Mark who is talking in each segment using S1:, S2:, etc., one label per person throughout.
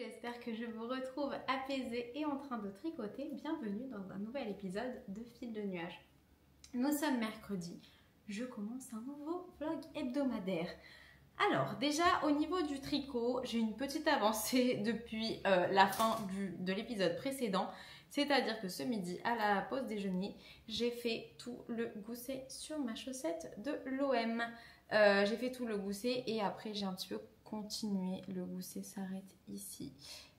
S1: j'espère que je vous retrouve apaisée et en train de tricoter. Bienvenue dans un nouvel épisode de Fil de Nuages. Nous sommes mercredi, je commence un nouveau vlog hebdomadaire. Alors déjà au niveau du tricot, j'ai une petite avancée depuis la fin de l'épisode précédent. C'est-à-dire que ce midi, à la pause déjeuner, j'ai fait tout le gousset sur ma chaussette de l'OM. J'ai fait tout le gousset et après j'ai un petit peu continué. Le gousset s'arrête ici.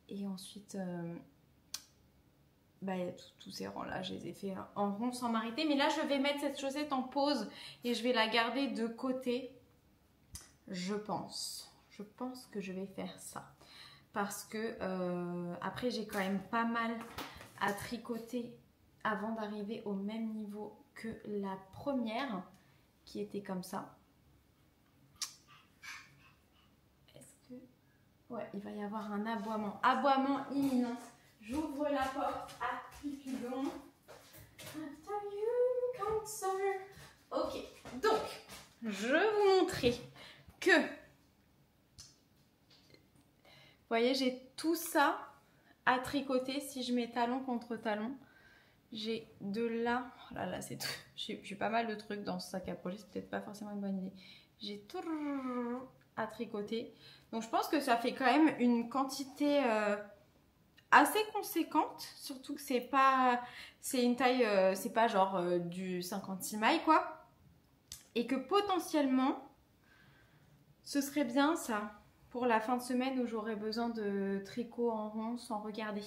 S1: Et ensuite, tous ces rangs-là, je les ai fait en rond sans m'arrêter. Mais là, je vais mettre cette chaussette en pause et je vais la garder de côté. Je pense que je vais faire ça. Parce que après, j'ai quand même pas mal à tricoter avant d'arriver au même niveau que la première qui était comme ça. Est-ce que... Ouais, il va y avoir un aboiement. Aboiement imminent. J'ouvre la porte à Cupidon. After you, cancer. Ok, donc, je vais vous montrer que... Vous voyez, j'ai tout ça à tricoter si je mets talon contre talon. J'ai de là, oh là là, c'est tout. J'ai pas mal de trucs dans ce sac à projet, c'est peut-être pas forcément une bonne idée. J'ai tout à tricoter. Donc je pense que ça fait quand même une quantité assez conséquente, surtout que c'est une taille, c'est pas genre du 56 mailles quoi. Et que potentiellement, ce serait bien ça pour la fin de semaine où j'aurai besoin de tricot en rond sans regarder.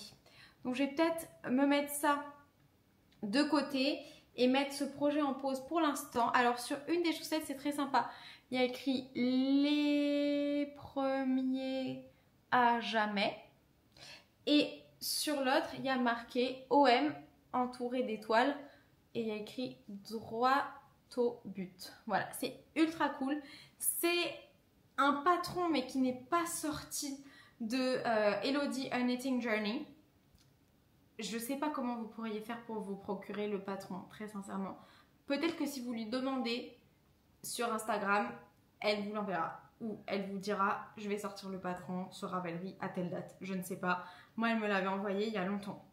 S1: Donc je vais peut-être me mettre ça de côté et mettre ce projet en pause pour l'instant. Alors sur une des chaussettes, c'est très sympa. Il y a écrit les premiers à jamais. Et sur l'autre, il y a marqué OM entouré d'étoiles. Et il y a écrit droit au but. Voilà, c'est ultra cool. C'est un patron mais qui n'est pas sorti de Elodie A Knitting Journey. Je ne sais pas comment vous pourriez faire pour vous procurer le patron, très sincèrement. Peut-être que si vous lui demandez sur Instagram, elle vous l'enverra. Ou elle vous dira, je vais sortir le patron sur Ravelry à telle date. Je ne sais pas. Moi, elle me l'avait envoyé il y a longtemps.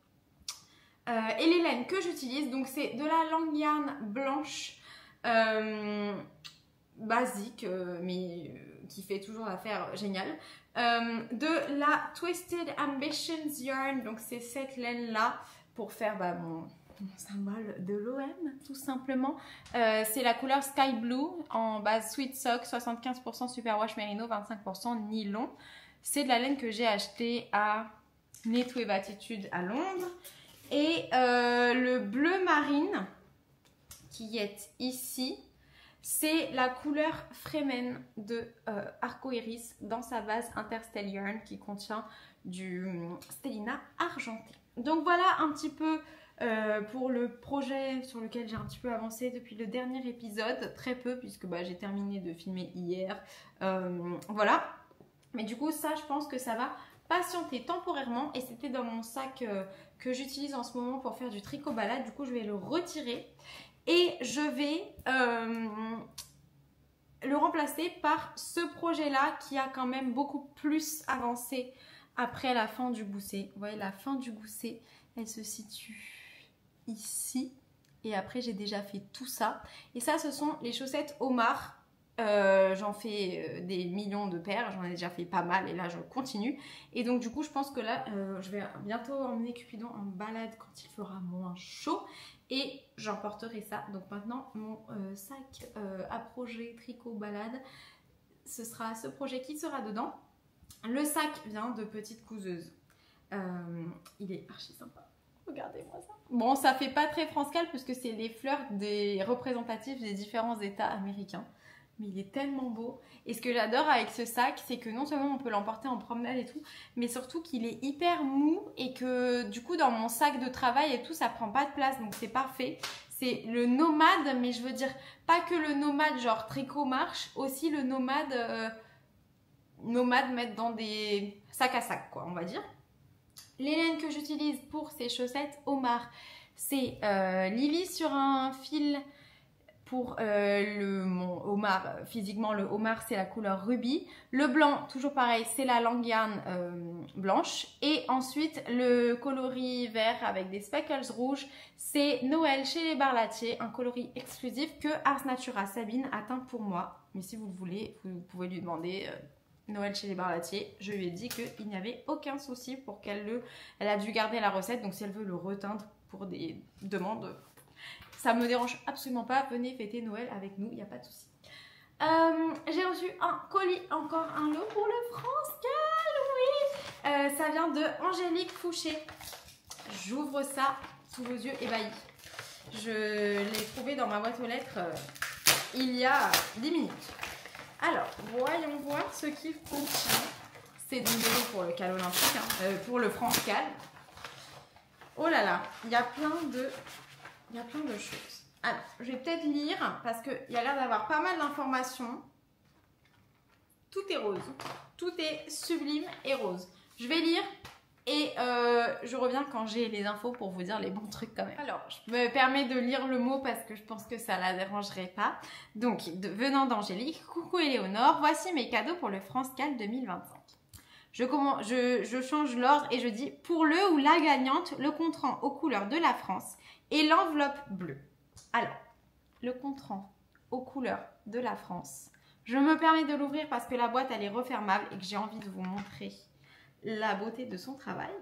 S1: Et les laines que j'utilise, donc c'est de la Long Yarn blanche basique, mais qui fait toujours l'affaire géniale. De la Twisted Ambitions Yarn, donc c'est cette laine là pour faire mon symbole de l'OM tout simplement. C'est la couleur Sky Blue en base Sweet Sock, 75% Superwash Merino, 25% nylon. C'est de la laine que j'ai achetée à Knit With Attitude à Londres. Et le bleu marine qui est ici, c'est la couleur Fremen de Arcoiris dans sa base Interstell Yarn qui contient du stellina argenté. Donc voilà un petit peu pour le projet sur lequel j'ai un petit peu avancé depuis le dernier épisode. Très peu puisque j'ai terminé de filmer hier. Voilà. Mais du coup ça je pense que ça va patienter temporairement. Et c'était dans mon sac que j'utilise en ce moment pour faire du tricot balade. Du coup je vais le retirer. Et je vais le remplacer par ce projet-là qui a quand même beaucoup plus avancé après la fin du gousset. Vous voyez, la fin du gousset, elle se situe ici. Et après, j'ai déjà fait tout ça. Et ça, ce sont les chaussettes Omar. J'en fais des millions de paires. J'en ai déjà fait pas mal et là, je continue. Et donc, du coup, je pense que là, je vais bientôt emmener Cupidon en balade quand il fera moins chaud. Et j'emporterai ça. Donc maintenant, mon sac à projet tricot balade, ce sera ce projet qui sera dedans. Le sac vient de Petite Couseuse. Il est archi sympa. Regardez-moi ça. Bon, ça fait pas très France-Cal puisque c'est les fleurs des représentatifs des différents États américains. Mais il est tellement beau. Et ce que j'adore avec ce sac, c'est que non seulement on peut l'emporter en promenade et tout, mais surtout qu'il est hyper mou et que du coup dans mon sac de travail et tout, ça prend pas de place. Donc c'est parfait. C'est le nomade, mais je veux dire pas que le nomade genre tricot marche, aussi le nomade, mettre dans des sacs à sac quoi, on va dire. Les laines que j'utilise pour ces chaussettes Omar, c'est Lily sur un fil pour mon homard, physiquement le homard c'est la couleur rubis. Le blanc, toujours pareil, c'est la languiane blanche. Et ensuite le coloris vert avec des speckles rouges, c'est Noël chez les Barlatiers, un coloris exclusif que Ars Natura Sabine a teint pour moi. Mais si vous le voulez, vous pouvez lui demander Noël chez les Barlatiers. Je lui ai dit qu'il n'y avait aucun souci pour qu'elle a dû garder la recette, donc si elle veut le reteindre pour des demandes, ça me dérange absolument pas. Venez fêter Noël avec nous, il n'y a pas de souci. J'ai reçu un colis, encore un lot pour le France Cal, oui. Ça vient de Angélique Fouché. J'ouvre ça sous vos yeux ébahis. Je l'ai trouvé dans ma boîte aux lettres il y a 10 minutes. Alors, voyons voir ce qu'il contient. C'est donc de l'eau pour le cal olympique, hein, pour le France Cal. Oh là là, il y a plein de choses. Alors, je vais peut-être lire parce qu'il y a l'air d'avoir pas mal d'informations. Tout est rose. Tout est sublime et rose. Je vais lire et je reviens quand j'ai les infos pour vous dire les bons trucs quand même. Alors, je me permets de lire le mot parce que je pense que ça la dérangerait pas. Donc, venant d'Angélique, coucou Éléonore, voici mes cadeaux pour le France Cal 2025. Je change l'ordre et je dis pour le ou la gagnante, le contrant aux couleurs de la France et l'enveloppe bleue. Alors, le contrant aux couleurs de la France. Je me permets de l'ouvrir parce que la boîte elle est refermable et que j'ai envie de vous montrer la beauté de son travail.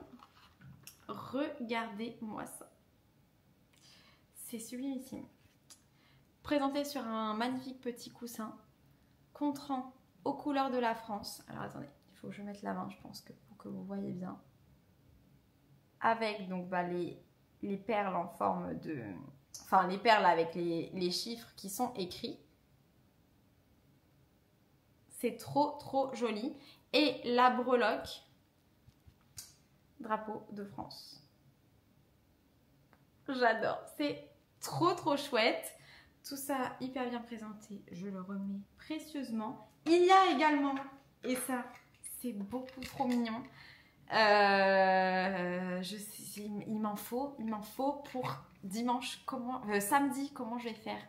S1: Regardez-moi ça. C'est sublimissime. Présenté sur un magnifique petit coussin. Contrant aux couleurs de la France. Alors attendez. Il faut que je mette la main, je pense, pour que vous voyez bien. Avec donc les perles en forme de... Enfin, les perles avec les chiffres qui sont écrits. C'est trop, trop joli. Et la breloque, drapeau de France. J'adore. C'est trop, trop chouette. Tout ça hyper bien présenté. Je le remets précieusement. Il y a également, et ça... C'est beaucoup trop mignon. Il m'en faut pour dimanche. Samedi, comment je vais faire?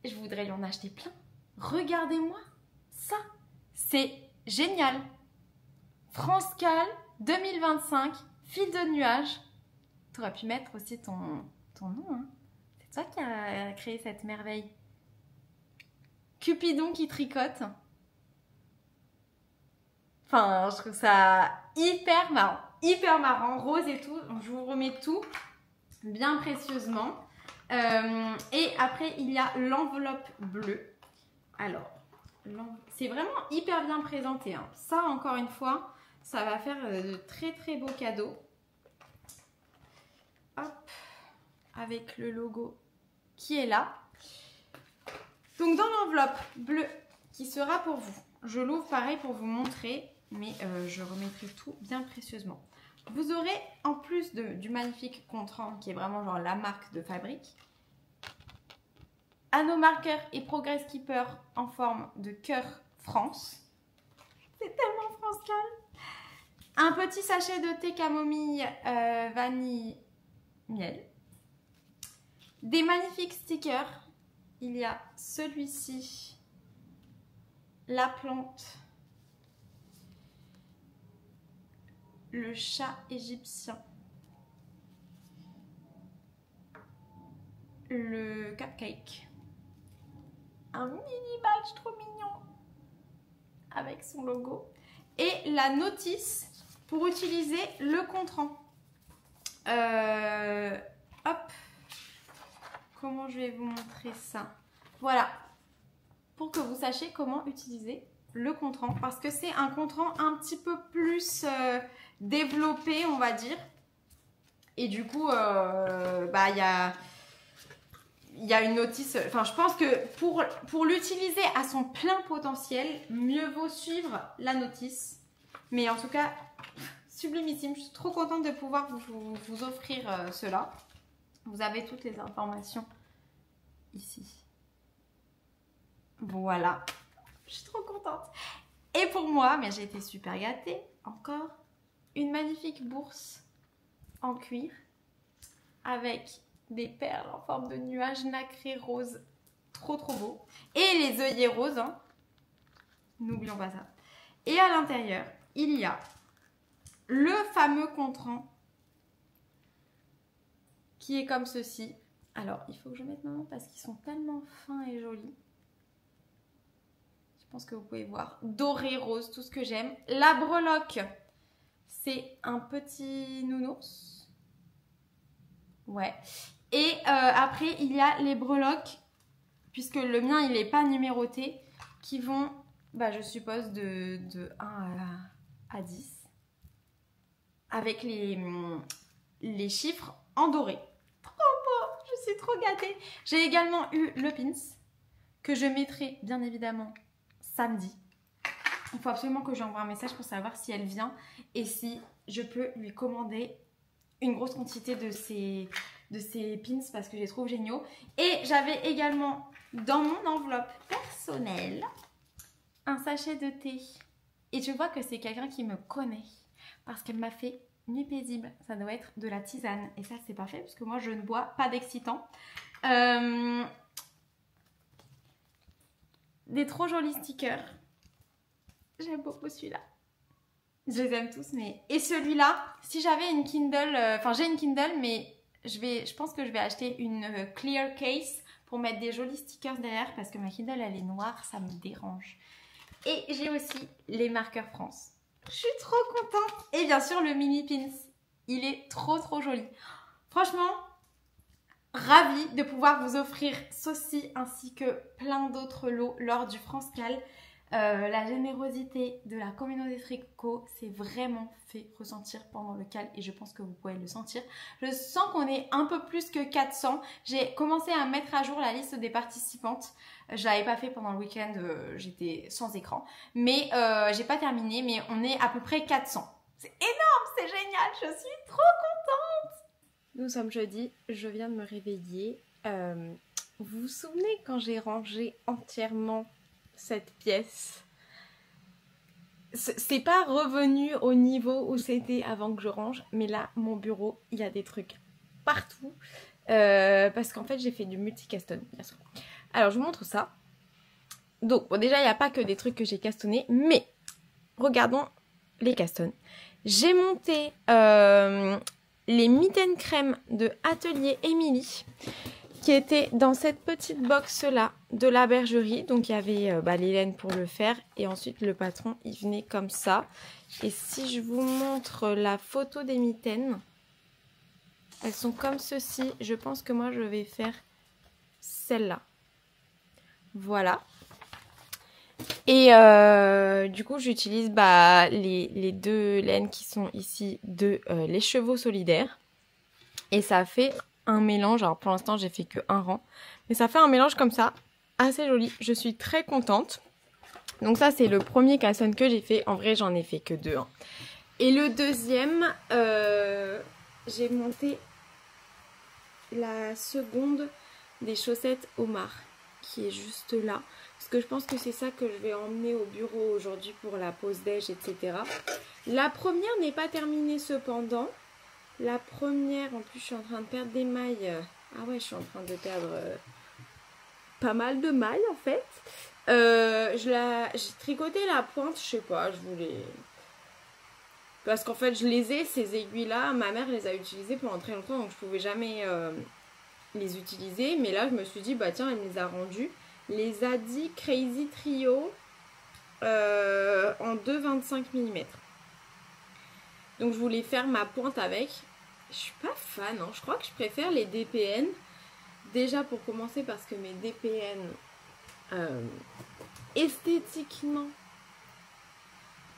S1: Je voudrais lui en acheter plein. Regardez-moi ça. C'est génial. France Cal 2025, fil de nuage. Tu aurais pu mettre aussi ton nom. Hein. C'est toi qui as créé cette merveille. Cupidon qui tricote. Enfin, je trouve ça hyper marrant, rose et tout. Donc, je vous remets tout bien précieusement. Et après, il y a l'enveloppe bleue. Alors, c'est vraiment hyper bien présenté. Hein. Ça, encore une fois, ça va faire de très très beaux cadeaux. Hop, avec le logo qui est là. Donc, dans l'enveloppe bleue qui sera pour vous, je l'ouvre pareil pour vous montrer. Mais je remettrai tout bien précieusement. Vous aurez, en plus du magnifique contrant qui est vraiment genre la marque de fabrique, anneau marqueur et progress keeper en forme de cœur France. C'est tellement France Cal. Un petit sachet de thé camomille vanille miel. Des magnifiques stickers. Il y a celui-ci, la plante, le chat égyptien, le cupcake, un mini badge trop mignon avec son logo et la notice pour utiliser le contrant. Hop, comment je vais vous montrer ça? Voilà, pour que vous sachiez comment utiliser le contrant, parce que c'est un contrant un petit peu plus développé, on va dire. Et du coup, il y a une notice. Enfin, je pense que pour l'utiliser à son plein potentiel, mieux vaut suivre la notice. Mais en tout cas, sublimissime. Je suis trop contente de pouvoir vous offrir cela. Vous avez toutes les informations ici. Voilà. Je suis trop contente. Et pour moi, mais j'ai été super gâtée. Encore une magnifique bourse en cuir avec des perles en forme de nuages nacrés roses. Trop trop beau. Et les œillets roses, hein. N'oublions pas ça. Et à l'intérieur, il y a le fameux contrant qui est comme ceci. Alors, il faut que je mette ma main parce qu'ils sont tellement fins et jolis. Je pense que vous pouvez voir. Doré, rose, tout ce que j'aime. La breloque, c'est un petit nounours. Ouais. Et après, il y a les breloques, puisque le mien, il n'est pas numéroté, qui vont, bah, je suppose, de 1 à 10. Avec les chiffres en doré. Trop beau, je suis trop gâtée. J'ai également eu le pins, que je mettrai bien évidemment samedi. Il faut absolument que je lui envoie un message pour savoir si elle vient et si je peux lui commander une grosse quantité de ces pins parce que je les trouve géniaux. Et j'avais également dans mon enveloppe personnelle un sachet de thé. Et je vois que c'est quelqu'un qui me connaît parce qu'elle m'a fait nuit paisible. Ça doit être de la tisane. Et ça, c'est parfait parce que moi, je ne bois pas d'excitant. Des trop jolis stickers. J'aime beaucoup celui-là. Je les aime tous, mais... Et celui-là, si j'avais une Kindle... Enfin, j'ai une Kindle, mais je pense que je vais acheter une clear case pour mettre des jolis stickers derrière parce que ma Kindle, elle est noire, ça me dérange. Et j'ai aussi les marqueurs France. Je suis trop contente. Et bien sûr, le mini pins. Il est trop, trop joli. Franchement, ravie de pouvoir vous offrir ceci ainsi que plein d'autres lots lors du France Cal. La générosité de la communauté tricot s'est vraiment fait ressentir pendant le cal et je pense que vous pouvez le sentir. Je sens qu'on est un peu plus que 400. J'ai commencé à mettre à jour la liste des participantes. Je l'avais pas fait pendant le week-end, j'étais sans écran. Mais j'ai pas terminé, mais on est à peu près 400. C'est énorme, c'est génial, je suis trop contente. Nous sommes jeudi, je viens de me réveiller. Vous vous souvenez quand j'ai rangé entièrement cette pièce? C'est pas revenu au niveau où c'était avant que je range, mais là, mon bureau, il y a des trucs partout. Parce qu'en fait, j'ai fait du multicaston, bien sûr. Alors, je vous montre ça. Donc, bon, déjà, il n'y a pas que des trucs que j'ai castonnés, mais regardons les castons. J'ai monté les mitaines crème de Atelier Émilie, qui étaient dans cette petite box là de la bergerie. Donc il y avait les laines pour le faire et ensuite le patron il venait comme ça. Et si je vous montre la photo des mitaines, elles sont comme ceci. Je pense que moi je vais faire celle-là. Voilà. Et du coup j'utilise les deux laines qui sont ici de les chevaux solidaires. Et ça fait un mélange, alors pour l'instant j'ai fait que un rang, mais ça fait un mélange comme ça, assez joli, je suis très contente. Donc ça c'est le premier casson que j'ai fait, en vrai j'en ai fait que 2. Hein. Et le deuxième, j'ai monté la seconde des chaussettes Omar, qui est juste là, parce que je pense que c'est ça que je vais emmener au bureau aujourd'hui pour la pause déj, etc. La première n'est pas terminée cependant. La première, en plus je suis en train de perdre des mailles. Ah ouais, je suis en train de perdre pas mal de mailles en fait. J'ai tricoté la pointe, je sais pas, je voulais... Parce qu'en fait je les ai, ces aiguilles là, ma mère les a utilisées pendant très longtemps donc je pouvais jamais les utiliser. Mais là je me suis dit, bah tiens elle me les a rendues. Les Adi Crazy Trio en 2,25 mm. Donc je voulais faire ma pointe avec. Je suis pas fan, hein. Je crois que je préfère les DPN. Déjà pour commencer parce que mes DPN esthétiquement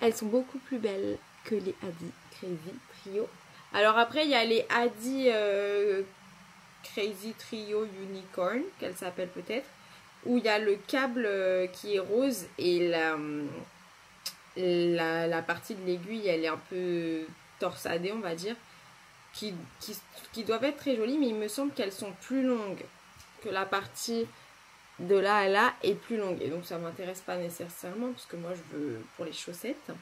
S1: elles sont beaucoup plus belles que les Adi Crazy Trio. Alors après il y a les Adi Crazy Trio Unicorn qu'elle s'appelle peut-être, où il y a le câble qui est rose et la partie de l'aiguille elle est un peu torsadée on va dire, qui doivent être très jolies, mais il me semble qu'elles sont plus longues, que la partie de là à là est plus longue et donc ça m'intéresse pas nécessairement parce que moi je veux pour les chaussettes.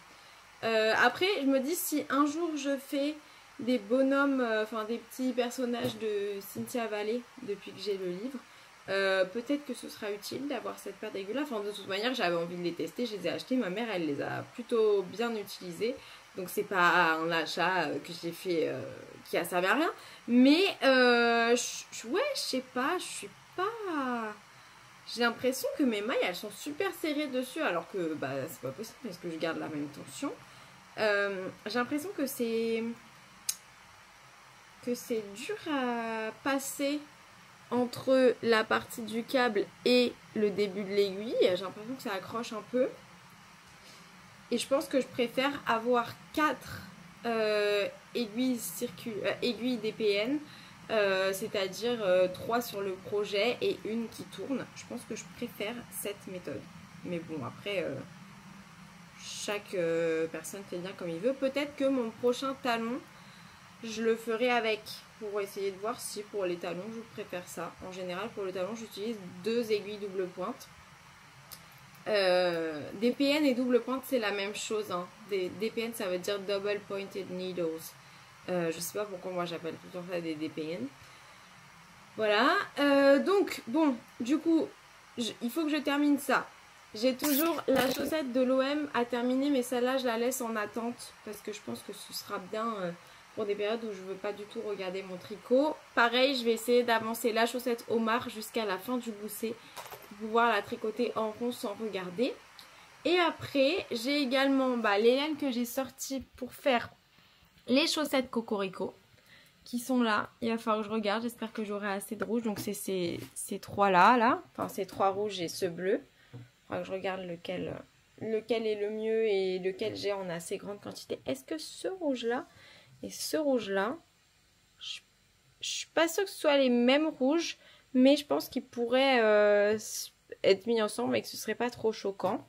S1: Après je me dis si un jour je fais des bonhommes, enfin des petits personnages de Cynthia Valley depuis que j'ai le livre. Peut-être que ce sera utile d'avoir cette paire d'aiguilles là. Enfin, de toute manière, j'avais envie de les tester, je les ai achetés. Ma mère, elle les a plutôt bien utilisés. Donc, c'est pas un achat que j'ai fait qui a servi à rien. Mais, ouais, je sais pas, je suis pas. J'ai l'impression que mes mailles, elles sont super serrées dessus, alors que bah, c'est pas possible parce que je garde la même tension. J'ai l'impression que c'est dur à passer entre la partie du câble et le début de l'aiguille. J'ai l'impression que ça accroche un peu. Et je pense que je préfère avoir 4 aiguilles DPN, c'est-à-dire 3 sur le projet et une qui tourne. Je pense que je préfère cette méthode. Mais bon, après, chaque personne fait bien comme il veut. Peut-être que mon prochain talon, je le ferai avec, pour essayer de voir si pour les talons je préfère ça. En général, pour le talon, j'utilise 2 aiguilles double pointe. DPN et double pointe, c'est la même chose. Hein. DPN, ça veut dire Double Pointed Needles. Je sais pas pourquoi moi j'appelle tout ça des DPN. Voilà. Donc, bon, du coup, il faut que je termine ça. J'ai toujours la chaussette de l'OM à terminer, mais celle-là, je la laisse en attente parce que je pense que ce sera bien pour des périodes où je veux pas du tout regarder mon tricot. Pareil, je vais essayer d'avancer la chaussette Omar jusqu'à la fin du gousset pour pouvoir la tricoter en rond sans regarder. Et après, j'ai également les laines que j'ai sorties pour faire les chaussettes Cocorico qui sont là. Il va falloir que je regarde, j'espère que j'aurai assez de rouge. Donc c'est ces trois-là, là. Enfin, ces 3 rouges et ce bleu. Il faudra que je regarde lequel est le mieux et lequel j'ai en assez grande quantité. Est-ce que ce rouge-là et ce rouge-là, je suis pas sûre que ce soit les mêmes rouges, mais je pense qu'ils pourraient être mis ensemble et que ce serait pas trop choquant.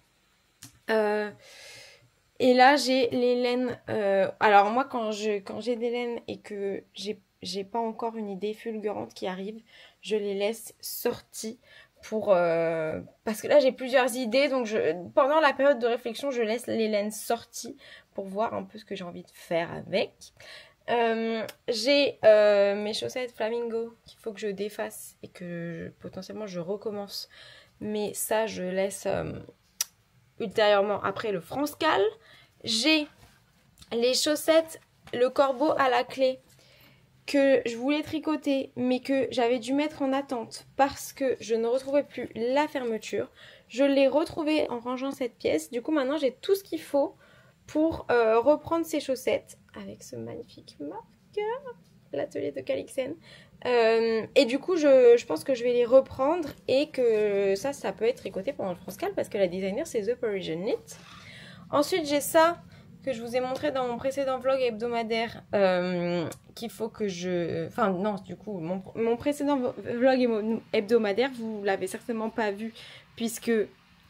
S1: Et là, j'ai les laines. Alors moi, quand j'ai des laines et que j'ai pas encore une idée fulgurante qui arrive, je les laisse sorties pour parce que là j'ai plusieurs idées, donc pendant la période de réflexion je laisse les laines sorties pour voir un peu ce que j'ai envie de faire avec. J'ai mes chaussettes flamingo qu'il faut que je défasse et que potentiellement je recommence, mais ça je laisse ultérieurement après le France-Cal. J'ai les chaussettes le corbeau à la clé que je voulais tricoter mais que j'avais dû mettre en attente parce que je ne retrouvais plus la fermeture. Je l'ai retrouvée en rangeant cette pièce. Du coup maintenant j'ai tout ce qu'il faut pour reprendre ces chaussettes avec ce magnifique marqueur, l'atelier de Calixen. Et du coup je pense que je vais les reprendre et que ça peut être tricoté pendant le France-Cal parce que la designer c'est The Parisian Knit. Ensuite j'ai ça que je vous ai montré dans mon précédent vlog hebdomadaire qu'il faut que je... Enfin non, du coup, mon précédent vlog hebdomadaire, vous l'avez certainement pas vu puisque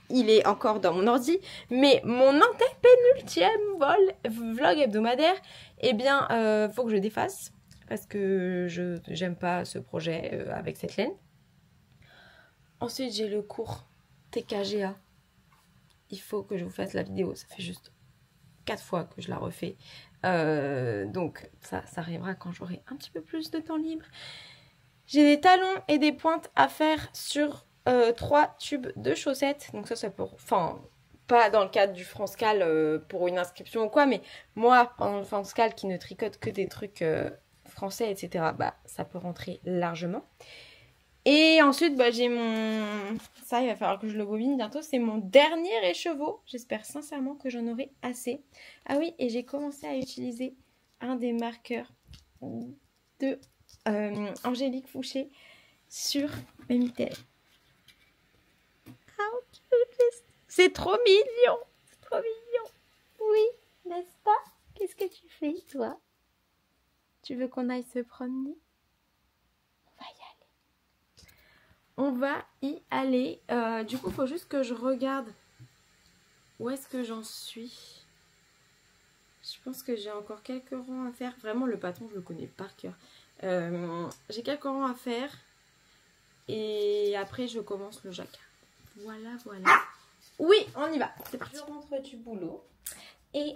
S1: il est encore dans mon ordi. Mais mon antépénultième vlog hebdomadaire, eh bien, faut que je défasse parce que j'aime pas ce projet avec cette laine. Ensuite, j'ai le cours TKGA. Il faut que je vous fasse la vidéo, ça fait juste 4 fois que je la refais. Donc ça arrivera quand j'aurai un petit peu plus de temps libre. J'ai des talons et des pointes à faire sur 3 tubes de chaussettes. Donc ça peut... Enfin, pas dans le cadre du France-Cal pour une inscription ou quoi, mais moi, pendant le France-Cal qui ne tricote que des trucs français, etc., ça peut rentrer largement. Et ensuite, j'ai mon... Ça, il va falloir que je le bobine bientôt. C'est mon dernier écheveau. J'espère sincèrement que j'en aurai assez. Ah oui, et j'ai commencé à utiliser un des marqueurs de Angélique Fouché sur mes mitaines. C'est trop mignon. C'est trop mignon. Oui, n'est-ce pas? Qu'est-ce que tu fais, toi? Tu veux qu'on aille se promener? On va y aller. Du coup, il faut juste que je regarde où est-ce que j'en suis. Je pense que j'ai encore quelques rangs à faire. Vraiment, le patron, je le connais par cœur. J'ai quelques rangs à faire. Et après, je commence le jacquard. Voilà, voilà. Oui, on y va. C'est parti. Je rentre du boulot. et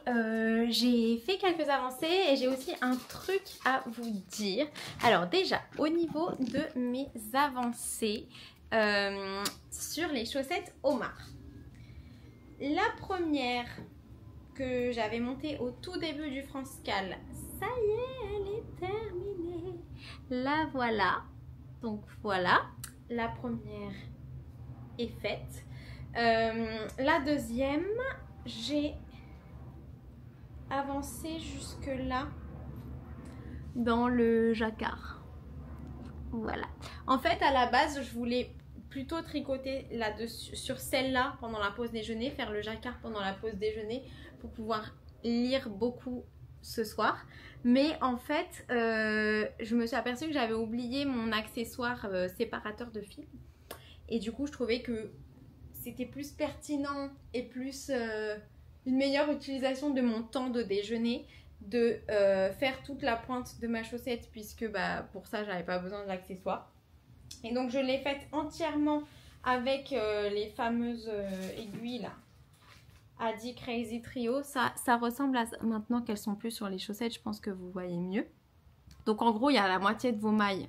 S1: j'ai fait quelques avancées et j'ai aussi un truc à vous dire. Alors déjà, au niveau de mes avancées sur les chaussettes Omar. La première que j'avais montée au tout début du France-Cal, ça y est, elle est terminée. La voilà. Donc voilà, la première est faite. La deuxième, j'ai avancé jusque là dans le jacquard. Voilà. En fait, à la base, je voulais plutôt tricoter là-dessus, sur celle-là pendant la pause déjeuner, faire le jacquard pendant la pause déjeuner pour pouvoir lire beaucoup ce soir. Mais en fait, je me suis aperçue que j'avais oublié mon accessoire séparateur de fil. Et du coup, je trouvais que c'était plus pertinent et plus une meilleure utilisation de mon temps de déjeuner de faire toute la pointe de ma chaussette, puisque bah, pour ça, j'avais pas besoin de l'accessoire. Et donc, je l'ai faite entièrement avec les fameuses aiguilles là. Adi Crazy Trio, ça ressemble à ça. Maintenant qu'elles sont plus sur les chaussettes, je pense que vous voyez mieux. Donc en gros, il y a la moitié de vos mailles,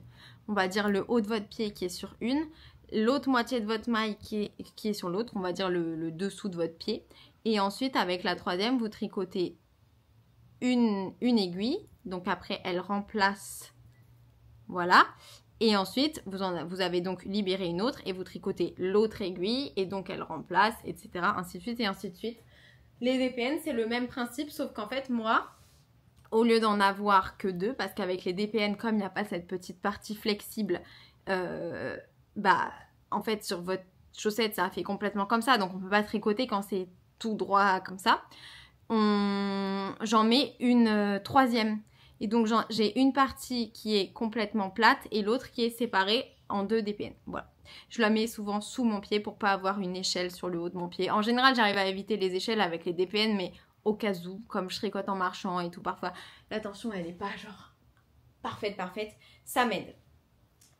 S1: on va dire le haut de votre pied qui est sur une, l'autre moitié de votre maille qui est sur l'autre, on va dire le dessous de votre pied. Et ensuite, avec la troisième, vous tricotez une aiguille. Donc après, elle remplace, voilà. Et ensuite, vous avez donc libéré une autre et vous tricotez l'autre aiguille et donc elle remplace, etc. Ainsi de suite et ainsi de suite. Les DPN, c'est le même principe, sauf qu'en fait, moi, au lieu d'en avoir que deux, parce qu'avec les DPN, comme il n'y a pas cette petite partie flexible, bah, en fait, sur votre chaussette, ça fait complètement comme ça. Donc, on ne peut pas tricoter quand c'est tout droit comme ça. J'en mets une troisième. Et donc, j'ai une partie qui est complètement plate et l'autre qui est séparée en deux DPN. Voilà. Je la mets souvent sous mon pied pour pas avoir une échelle sur le haut de mon pied. En général, j'arrive à éviter les échelles avec les DPN, mais au cas où, comme je tricote en marchant et tout, parfois, la tension, elle n'est pas genre parfaite, ça m'aide.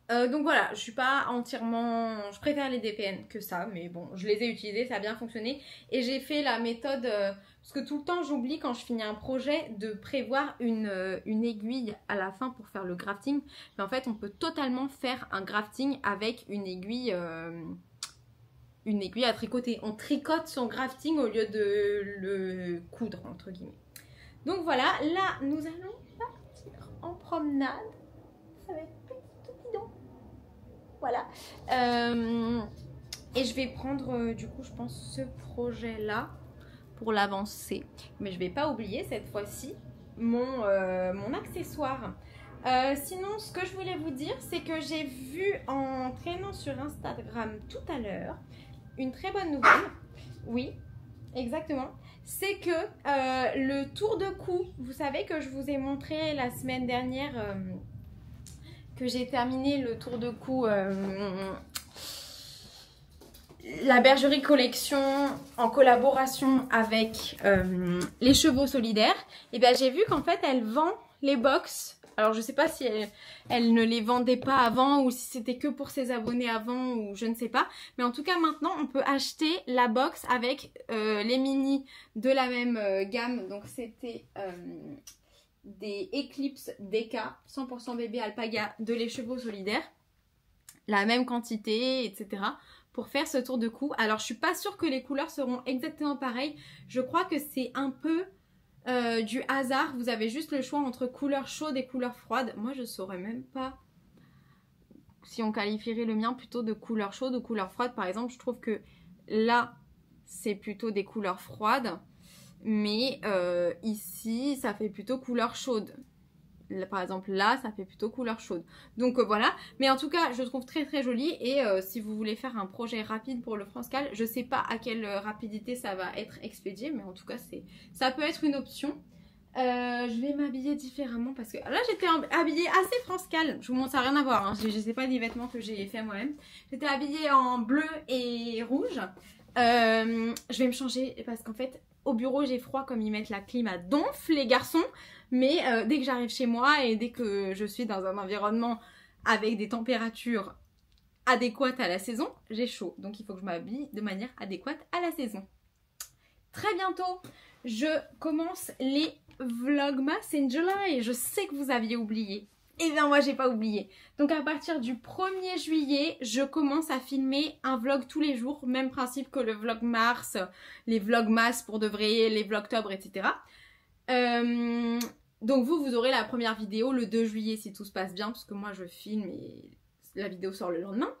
S1: Donc voilà, je suis pas entièrement... Je préfère les DPN que ça, mais bon, je les ai utilisés, ça a bien fonctionné. Et j'ai fait la méthode... parce que tout le temps, j'oublie quand je finis un projet de prévoir une aiguille à la fin pour faire le grafting. Mais en fait, on peut totalement faire un grafting avec une aiguille à tricoter. On tricote son grafting au lieu de le coudre, entre guillemets. Donc voilà, là, nous allons partir en promenade. Ça va être tout bidon. Voilà. Et je vais prendre, du coup, je pense, ce projet-là pour l'avancer. Mais je ne vais pas oublier, cette fois-ci, mon accessoire. Sinon, ce que je voulais vous dire, c'est que j'ai vu en traînant sur Instagram tout à l'heure une très bonne nouvelle. Oui, exactement. C'est que le tour de cou, vous savez que je vous ai montré la semaine dernière que j'ai terminé le tour de cou, la Bergerie Collection en collaboration avec les Chevaux Solidaires. Et bien j'ai vu qu'en fait elle vend les box. Alors je sais pas si elle ne les vendait pas avant ou si c'était que pour ses abonnés avant ou je ne sais pas. Mais en tout cas maintenant on peut acheter la box avec les mini de la même gamme. Donc c'était des Eclipse DK 100% bébé alpaga de les Chevaux Solidaires. La même quantité, etc. pour faire ce tour de cou. Alors je suis pas sûre que les couleurs seront exactement pareilles. Je crois que c'est un peu... du hasard, vous avez juste le choix entre couleurs chaudes et couleurs froides. Moi je saurais même pas si on qualifierait le mien plutôt de couleur chaude ou couleur froide. Par exemple, je trouve que là c'est plutôt des couleurs froides, mais ici ça fait plutôt couleur chaude. Là, par exemple là ça fait plutôt couleur chaude. Donc voilà, mais en tout cas je trouve très très joli. Et si vous voulez faire un projet rapide pour le France-Cal, je sais pas à quelle rapidité ça va être expédié, mais en tout cas ça peut être une option. Je vais m'habiller différemment parce que là j'étais habillée assez France-Cal. Je vous montre, ça n'a rien à voir, hein. Je sais pas des vêtements que j'ai fait moi-même. J'étais habillée en bleu et rouge. Je vais me changer parce qu'en fait au bureau j'ai froid, comme ils mettent la clim à donf les garçons. Mais dès que j'arrive chez moi et dès que je suis dans un environnement avec des températures adéquates à la saison, j'ai chaud. Donc il faut que je m'habille de manière adéquate à la saison. Très bientôt, je commence les Vlogmas in July. Je sais que vous aviez oublié. Et bien moi j'ai pas oublié. Donc à partir du 1er juillet, je commence à filmer un vlog tous les jours. Même principe que le vlog mars, les vlogmas pour de vrai, les vlogtobre, etc. Donc vous aurez la première vidéo le 2 juillet si tout se passe bien. Parce que moi je filme et la vidéo sort le lendemain.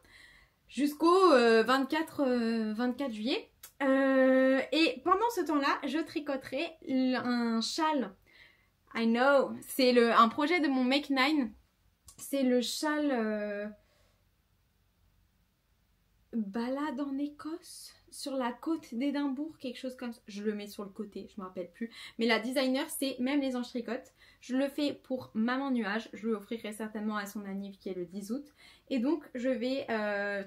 S1: Jusqu'au 24 juillet. Et pendant ce temps-là, je tricoterai un châle. I know, c'est un projet de mon Make 9. C'est le châle balade en Écosse, sur la côte d'Édimbourg, quelque chose comme ça. Je le mets sur le côté, je me rappelle plus. Mais la designer, c'est Même les anges tricotent. Je le fais pour Maman Nuage. Je lui offrirai certainement à son anniv qui est le 10 août. Et donc, je vais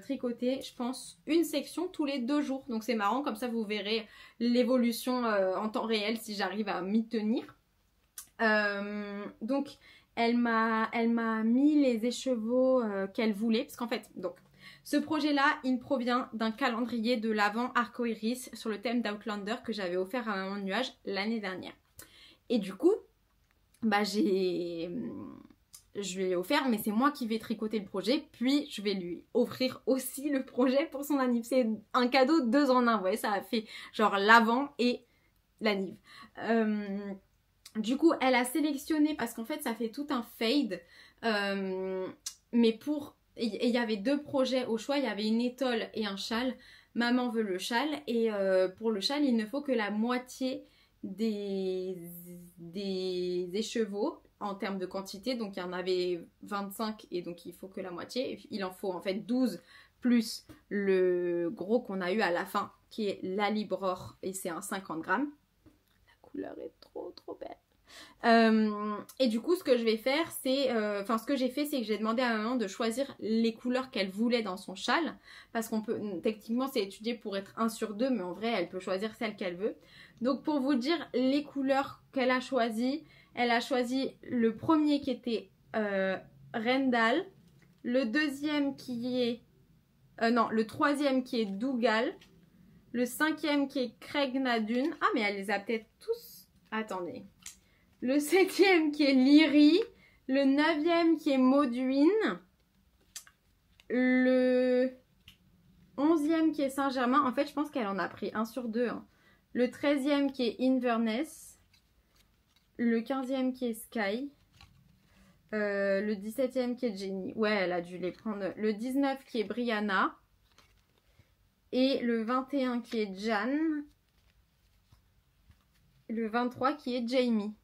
S1: tricoter, je pense, une section tous les 2 jours. Donc, c'est marrant, comme ça, vous verrez l'évolution en temps réel si j'arrive à m'y tenir. Donc elle m'a mis les écheveaux qu'elle voulait parce qu'en fait donc ce projet là il provient d'un calendrier de l'Avent arco-iris sur le thème d'Outlander que j'avais offert à Maman Nuage l'année dernière et du coup bah je lui ai offert mais c'est moi qui vais tricoter le projet puis je vais lui offrir aussi le projet pour son anniv. C'est un cadeau 2 en 1, vous voyez, ça a fait genre l'Avent et l'anniv. Du coup, elle a sélectionné, parce qu'en fait, ça fait tout un fade. Mais il y avait 2 projets au choix. Il y avait une étole et un châle. Maman veut le châle. Et pour le châle, il ne faut que la moitié des écheveaux en termes de quantité. Donc, il y en avait 25 et donc il faut que la moitié. Il en faut en fait 12 plus le gros qu'on a eu à la fin, qui est la Libror. Et c'est un 50 grammes. La couleur est trop belle. Et du coup ce que je vais faire c'est ce que j'ai fait c'est que j'ai demandé à maman de choisir les couleurs qu'elle voulait dans son châle parce qu'on peut techniquement c'est étudié pour être 1 sur 2 mais en vrai elle peut choisir celle qu'elle veut. Donc pour vous dire les couleurs qu'elle a choisies, elle a choisi le premier qui était Rendal, le deuxième qui est le troisième qui est Dougal, le 5e qui est Craig-na-Dun. Ah mais elle les a peut-être tous, attendez, le 7e qui est Lyrie, le 9e qui est Mauduine, le 11e qui est Saint-Germain. En fait, je pense qu'elle en a pris 1 sur 2. Hein. Le 13e qui est Inverness, le 15e qui est Sky, le 17e qui est Jenny. Ouais, elle a dû les prendre. Le 19 qui est Brianna et le 21 qui est Jan, le 23 qui est Jamie.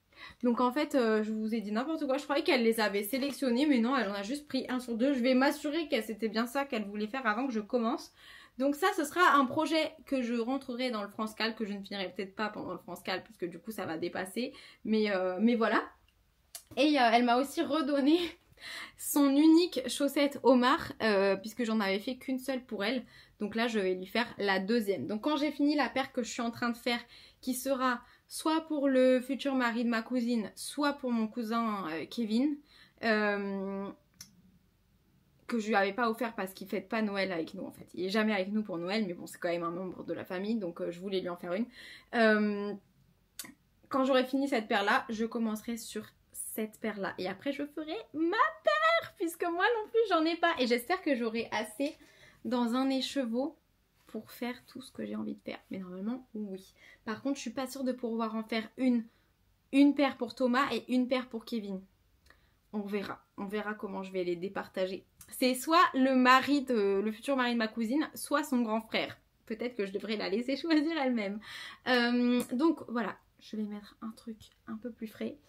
S1: Donc en fait je vous ai dit n'importe quoi, je croyais qu'elle les avait sélectionnés mais non, elle en a juste pris 1 sur 2. Je vais m'assurer que c'était bien ça qu'elle voulait faire avant que je commence. Donc ça ce sera un projet que je rentrerai dans le France-Cal, que je ne finirai peut-être pas pendant le France-Cal parce que du coup ça va dépasser, mais voilà. Et elle m'a aussi redonné son unique chaussette Omar puisque j'en avais fait qu'une seule pour elle. Donc là je vais lui faire la 2e. Donc quand j'ai fini la paire que je suis en train de faire qui sera soit pour le futur mari de ma cousine, soit pour mon cousin Kevin, que je lui avais pas offert parce qu'il fête pas Noël avec nous en fait. Il est jamais avec nous pour Noël, mais bon c'est quand même un membre de la famille, donc je voulais lui en faire une. Quand j'aurai fini cette paire là, je commencerai sur cette paire là. Et après je ferai ma paire, puisque moi non plus j'en ai pas. Et j'espère que j'aurai assez dans un écheveau pour faire tout ce que j'ai envie de faire. Mais normalement, oui. Par contre, je suis pas sûre de pouvoir en faire une paire pour Thomas et une paire pour Kevin. On verra. On verra comment je vais les départager. C'est soit le futur mari de ma cousine, soit son grand frère. Peut-être que je devrais la laisser choisir elle-même. Donc voilà, je vais mettre un truc un peu plus frais.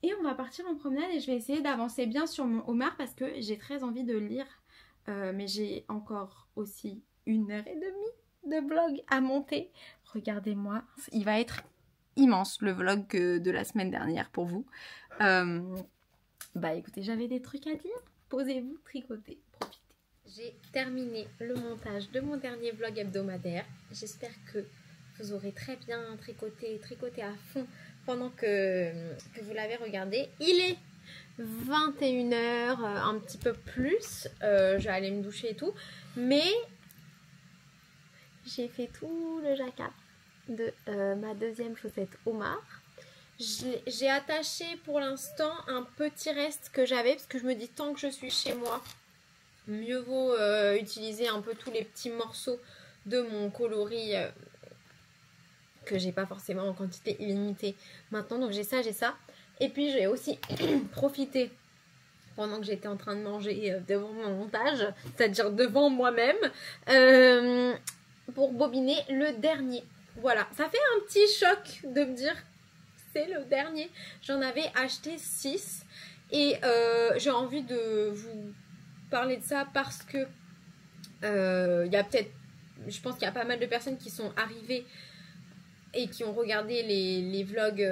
S1: Et on va partir en promenade et je vais essayer d'avancer bien sur mon homard parce que j'ai très envie de lire. Mais j'ai encore aussi 1h30 de vlog à monter. Regardez-moi, il va être immense le vlog de la semaine dernière pour vous. Bah écoutez, j'avais des trucs à dire. Posez-vous, tricotez, profitez. J'ai terminé le montage de mon dernier vlog hebdomadaire. J'espère que vous aurez très bien tricoté à fond pendant que vous l'avez regardé. Il est 21h, un petit peu plus. Je vais aller me doucher et tout. Mais j'ai fait tout le jacquard.
S2: de ma deuxième chaussette Omar. J'ai attaché pour l'instant un petit reste que j'avais parce que je me dis tant que je suis chez moi, mieux vaut utiliser un peu tous les petits morceaux de mon coloris que j'ai pas forcément en quantité illimitée maintenant. Donc j'ai ça. Et puis j'ai aussi profité pendant que j'étais en train de manger devant mon montage, c'est-à-dire devant moi-même, pour bobiner le dernier. Voilà, ça fait un petit choc de me dire c'est le dernier. J'en avais acheté 6 et j'ai envie de vous parler de ça parce que il y a peut-être, je pense qu'il y a pas mal de personnes qui sont arrivées et qui ont regardé les vlogs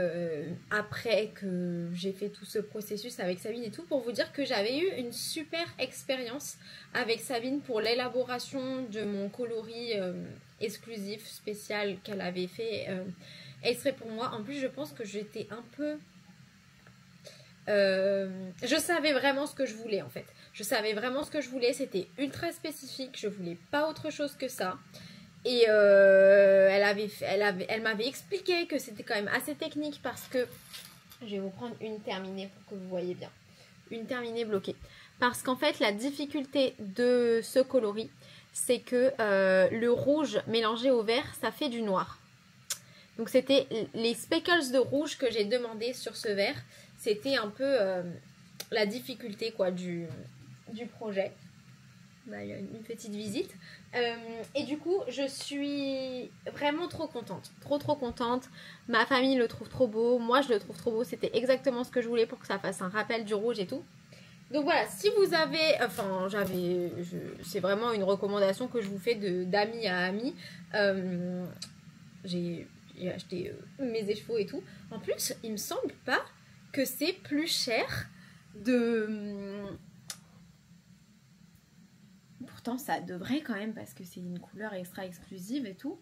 S2: après que j'ai fait tout ce processus avec Sabine et tout, pour vous dire que j'avais eu une super expérience avec Sabine pour l'élaboration de mon coloris exclusif, spécial qu'elle avait fait extrait pour moi. En plus, je pense que j'étais un peu... je savais vraiment ce que je voulais en fait. Je savais vraiment ce que je voulais, c'était ultra spécifique, je voulais pas autre chose que ça. Et elle m'avait expliqué que c'était quand même assez technique parce que... Je vais vous prendre une terminée pour que vous voyez bien. Une terminée bloquée. Parce qu'en fait, la difficulté de ce coloris, c'est que le rouge mélangé au vert, ça fait du noir. Donc c'était les speckles de rouge que j'ai demandé sur ce vert. C'était un peu la difficulté quoi, du projet. Bah, il y a une petite visite. Et du coup, je suis vraiment trop contente. Trop contente. Ma famille le trouve trop beau. Moi, je le trouve trop beau. C'était exactement ce que je voulais pour que ça fasse un rappel du rouge et tout. Donc voilà, si vous avez... Enfin, c'est vraiment une recommandation que je vous fais d'amis à amis. J'ai acheté mes écheveaux et tout. En plus, il me semble pas que c'est plus cher de... Pourtant, ça devrait quand même parce que c'est une couleur extra exclusive et tout.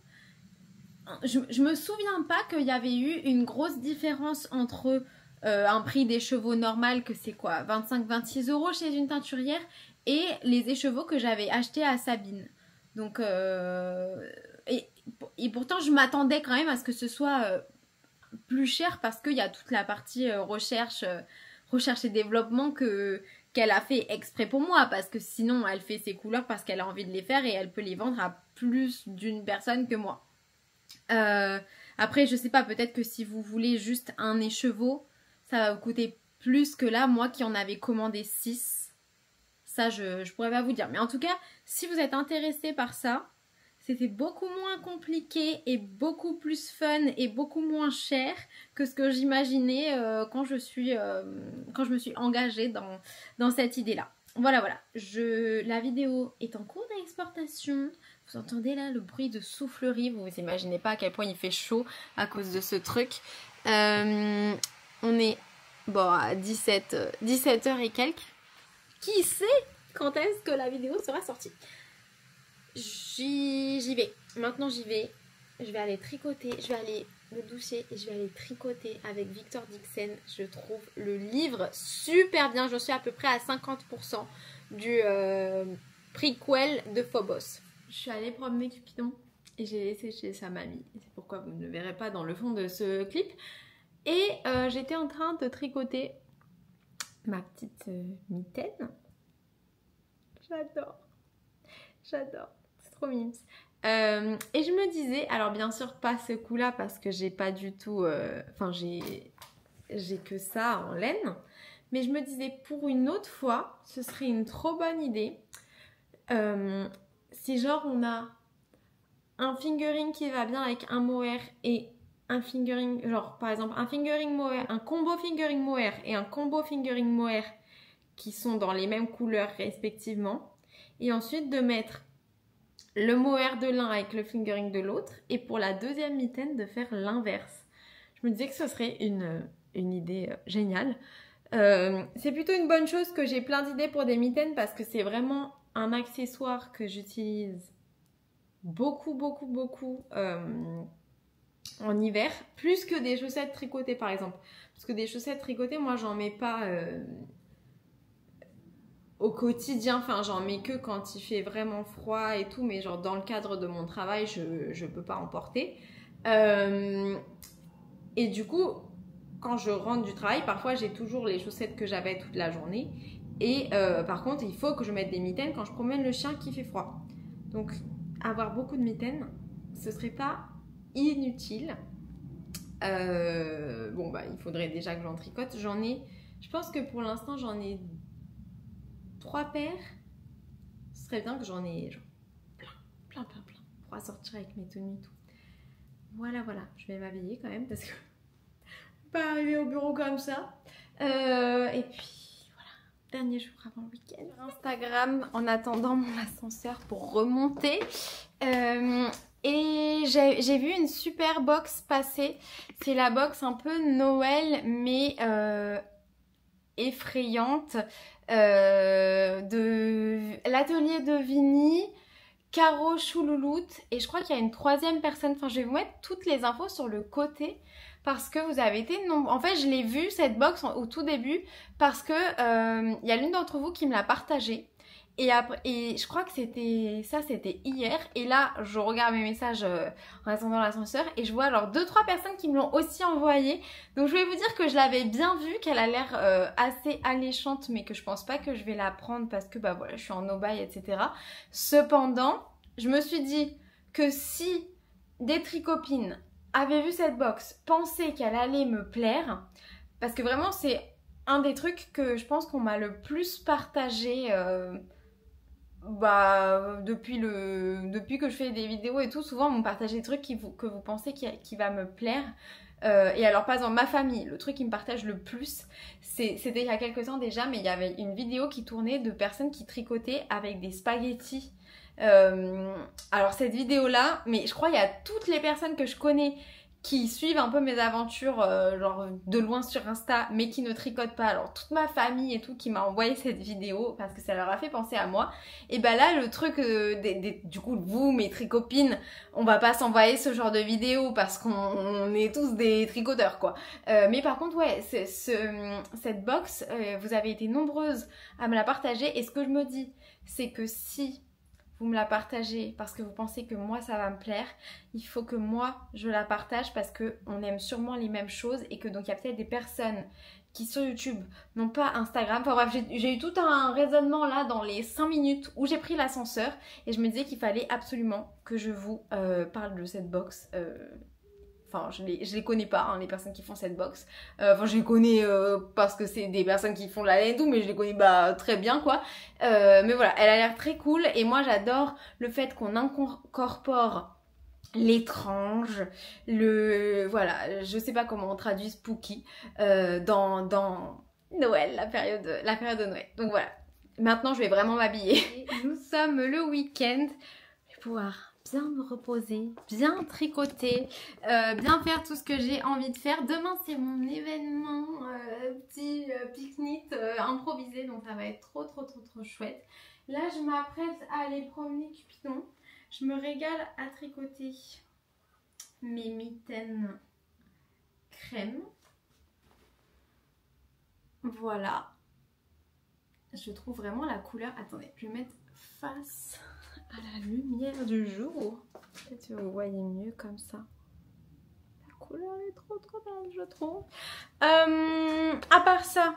S2: Je me souviens pas qu'il y avait eu une grosse différence entre un prix d'écheveau normal, que c'est quoi, 25-26 € chez une teinturière, et les écheveaux que j'avais achetés à Sabine. Donc, et pourtant, je m'attendais quand même à ce que ce soit plus cher parce qu'il y a toute la partie recherche et développement qu'elle a fait exprès pour moi, parce que sinon elle fait ses couleurs parce qu'elle a envie de les faire et elle peut les vendre à plus d'une personne que moi. Après je sais pas, peut-être que si vous voulez juste un écheveau, ça va vous coûter plus que là, moi qui en avais commandé 6. Ça je pourrais pas vous dire, mais en tout cas si vous êtes intéressé par ça, c'était beaucoup moins compliqué et beaucoup plus fun et beaucoup moins cher que ce que j'imaginais quand je me suis engagée dans cette idée-là. Voilà. La vidéo est en cours d'exportation. Vous entendez là le bruit de soufflerie. Vous imaginez pas à quel point il fait chaud à cause de ce truc. On est à 17h et quelques. Qui sait quand est-ce que la vidéo sera sortie? J'y vais. Maintenant j'y vais. Je vais aller tricoter. Je vais aller me doucher et je vais aller tricoter avec Victor Dixon. Je trouve le livre super bien. Je suis à peu près à 50% du prequel de Phobos. Je suis allée promener Cupidon et j'ai laissé chez sa mamie. C'est pourquoi vous ne le verrez pas dans le fond de ce clip. Et j'étais en train de tricoter ma petite mitaine. J'adore. C'est trop mignon. Et je me disais, alors bien sûr pas ce coup-là parce que j'ai pas du tout... j'ai que ça en laine. Mais je me disais, pour une autre fois, ce serait une trop bonne idée. Si genre on a un fingering qui va bien avec un mohair et un fingering... Genre par exemple un fingering mohair, un combo fingering mohair et un combo fingering mohair qui sont dans les mêmes couleurs respectivement. Et ensuite de mettre le mohair de l'un avec le fingering de l'autre. Et pour la deuxième mitaine, de faire l'inverse. Je me disais que ce serait une idée géniale. C'est plutôt une bonne chose que j'ai plein d'idées pour des mitaines parce que c'est vraiment un accessoire que j'utilise beaucoup en hiver. Plus que des chaussettes tricotées par exemple. Parce que des chaussettes tricotées, moi j'en mets pas... au quotidien, enfin j'en mets que quand il fait vraiment froid et tout, mais genre dans le cadre de mon travail je peux pas en porter.
S1: Et du coup, quand je rentre du travail, parfois j'ai toujours les chaussettes que j'avais toute la journée. Et par contre, il faut que je mette des mitaines quand je promène le chien qui fait froid. Donc, avoir beaucoup de mitaines, ce serait pas inutile. Bon, bah, il faudrait déjà que j'en tricote. Je pense que pour l'instant, j'en ai 3 paires. Ce serait bien que j'en ai genre, plein pour sortir avec mes tenues et tout. Voilà, je vais m'habiller quand même parce que pas arriver au bureau comme ça. Et puis voilà, dernier jour avant le week-end. Instagram en attendant mon ascenseur pour remonter. Et j'ai vu une super box passer. C'est la box un peu Noël mais effrayante de l'atelier de Vini. Caro Choulouloute et je crois qu'il y a une 3e personne. Enfin, je vais vous mettre toutes les infos sur le côté parce que vous avez été nombreux. En fait, je l'ai vue cette box au tout début parce que il y a l'une d'entre vous qui me l'a partagée. Et je crois que c'était hier. Et là, je regarde mes messages en attendant l'ascenseur et je vois alors 2-3 personnes qui me l'ont aussi envoyé. Donc je vais vous dire que je l'avais bien vue, qu'elle a l'air assez alléchante, mais que je pense pas que je vais la prendre parce que bah voilà, je suis en no-buy, etc. Cependant, je me suis dit que si des tricopines avaient vu cette box, pensaient qu'elle allait me plaire, parce que vraiment c'est un des trucs que je pense qu'on m'a le plus partagé depuis que je fais des vidéos et tout. Souvent on me partage des trucs que vous pensez qui va me plaire. Et alors pas dans ma famille, le truc qui me partage le plus, c'était il y a quelques temps déjà, mais il y avait une vidéo qui tournait de personnes qui tricotaient avec des spaghettis. Alors cette vidéo là, mais je crois qu'il y a toutes les personnes que je connais qui suivent un peu mes aventures genre de loin sur Insta mais qui ne tricotent pas, alors toute ma famille et tout qui m'a envoyé cette vidéo parce que ça leur a fait penser à moi. Et bah là le truc du coup vous mes tricopines, on va pas s'envoyer ce genre de vidéo parce qu'on est tous des tricoteurs quoi. Mais par contre ouais, cette box, vous avez été nombreuses à me la partager et ce que je me dis c'est que si vous me la partagez parce que vous pensez que moi ça va me plaire, il faut que moi je la partage parce qu'on aime sûrement les mêmes choses et que donc il y a peut-être des personnes qui sur YouTube n'ont pas Instagram. Enfin bref, j'ai eu tout un raisonnement là dans les 5 minutes où j'ai pris l'ascenseur et je me disais qu'il fallait absolument que je vous parle de cette box. Enfin, je les connais pas, hein, les personnes qui font cette box. Enfin, je les connais parce que c'est des personnes qui font la laine et tout, mais je les connais très bien, quoi. Mais voilà, elle a l'air très cool. Et moi, j'adore le fait qu'on incorpore l'étrange, voilà, je sais pas comment on traduit spooky, dans Noël, la période de Noël. Donc voilà, maintenant, je vais vraiment m'habiller. Nous sommes le week-end. Je vais pouvoir bien me reposer, bien tricoter, bien faire tout ce que j'ai envie de faire. Demain c'est mon événement, petit pique-nique improvisé, donc ça va être trop chouette. Là je m'apprête à aller promener Cupidon. Je me régale à tricoter mes mitaines crème. Voilà. Je trouve vraiment la couleur. Attendez, je vais mettre face à la lumière du jour. Peut-être que vous voyez mieux comme ça. La couleur est trop belle, je trouve. À part ça,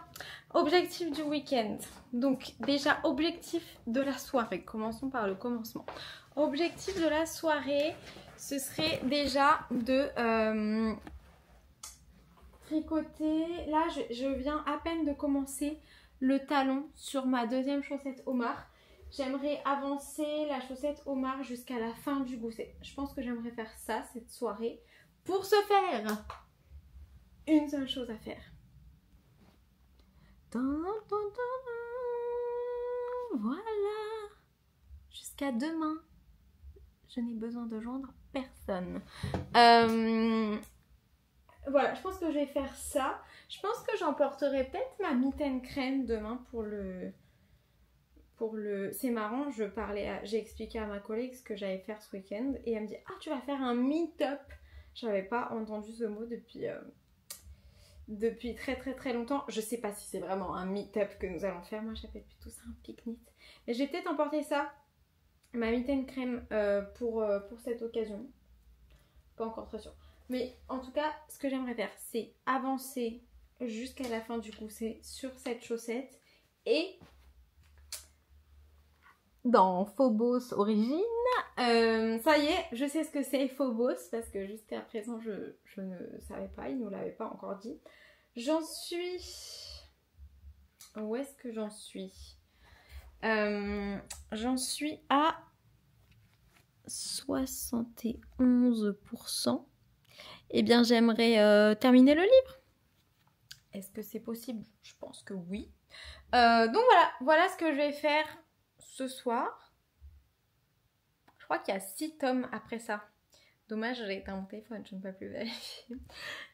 S1: objectif du week-end. Donc déjà, objectif de la soirée. Commençons par le commencement. Objectif de la soirée, ce serait déjà de tricoter. Là, je viens à peine de commencer le talon sur ma 2e chaussette Omar. J'aimerais avancer la chaussette Omar jusqu'à la fin du gousset. Je pense que j'aimerais faire ça cette soirée. Pour ce faire, une seule chose à faire. Voilà. Jusqu'à demain, je n'ai besoin de joindre personne. Voilà, je pense que je vais faire ça. Je pense que j'emporterai peut-être ma mitaine crème demain pour le... C'est marrant, j'ai expliqué à ma collègue ce que j'allais faire ce week-end et elle me dit « Ah, tu vas faire un meet-up !» J'avais pas entendu ce mot depuis très longtemps. Je sais pas si c'est vraiment un meet-up que nous allons faire. Moi, j'appelle plutôt ça un pique-nique. Mais je vais peut-être emporter ça, ma mitaine crème, pour cette occasion. Pas encore très sûre. Mais en tout cas, ce que j'aimerais faire, c'est avancer jusqu'à la fin du gousset sur cette chaussette. Et dans Phobos Origine, ça y est, je sais ce que c'est Phobos parce que jusqu'à présent, je ne savais pas, il ne nous l'avait pas encore dit. J'en suis... Où est-ce que j'en suis? J'en suis à 71%. Eh bien, j'aimerais terminer le livre. Est-ce que c'est possible? Je pense que oui. Donc voilà ce que je vais faire ce soir. Je crois qu'il y a 6 tomes après ça. Dommage, j'ai éteint mon téléphone, je ne peux plus vérifier.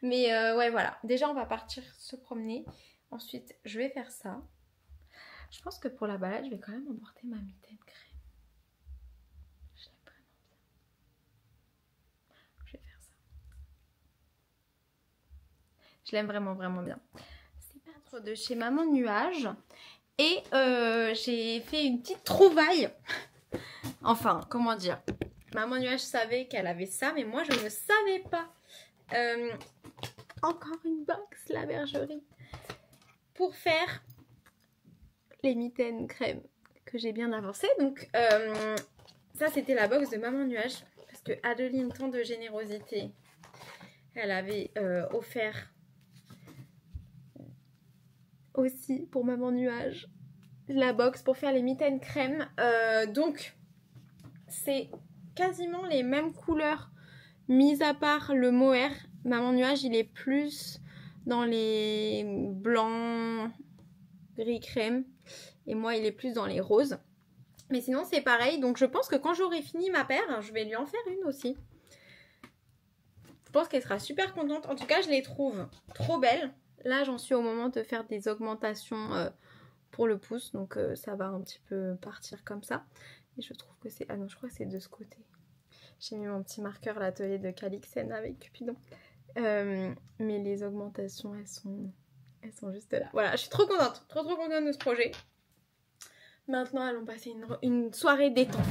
S1: Mais ouais, voilà. Déjà, on va partir se promener. Ensuite, je vais faire ça. Je pense que pour la balade, je vais quand même emporter ma mitaine crème. Je l'aime vraiment bien. Je vais faire ça. Je l'aime vraiment, vraiment bien. C'est pas de chez Maman Nuage. Et j'ai fait une petite trouvaille. Enfin, comment dire? Maman Nuage savait qu'elle avait ça, mais moi, je ne savais pas. Encore une box, la bergerie. Pour faire les mitaines crème que j'ai bien avancé. Donc ça c'était la box de Maman Nuage parce que Adeline, tant de générosité, elle avait offert aussi pour Maman Nuage la box pour faire les mitaines crème. Donc c'est quasiment les mêmes couleurs mis à part le mohair. Maman Nuage il est plus dans les blancs gris crème. Et moi, il est plus dans les roses. Mais sinon, c'est pareil. Donc, je pense que quand j'aurai fini ma paire, je vais lui en faire une aussi. Je pense qu'elle sera super contente. En tout cas, je les trouve trop belles. Là, j'en suis au moment de faire des augmentations pour le pouce. Donc, ça va un petit peu partir comme ça. Et je trouve que c'est... Ah non, je crois que c'est de ce côté. J'ai mis mon petit marqueur, l'atelier de Calixen avec Cupidon. Mais les augmentations, elles sont juste là. Voilà, je suis trop contente. Trop contente de ce projet. Maintenant, allons passer une soirée détente.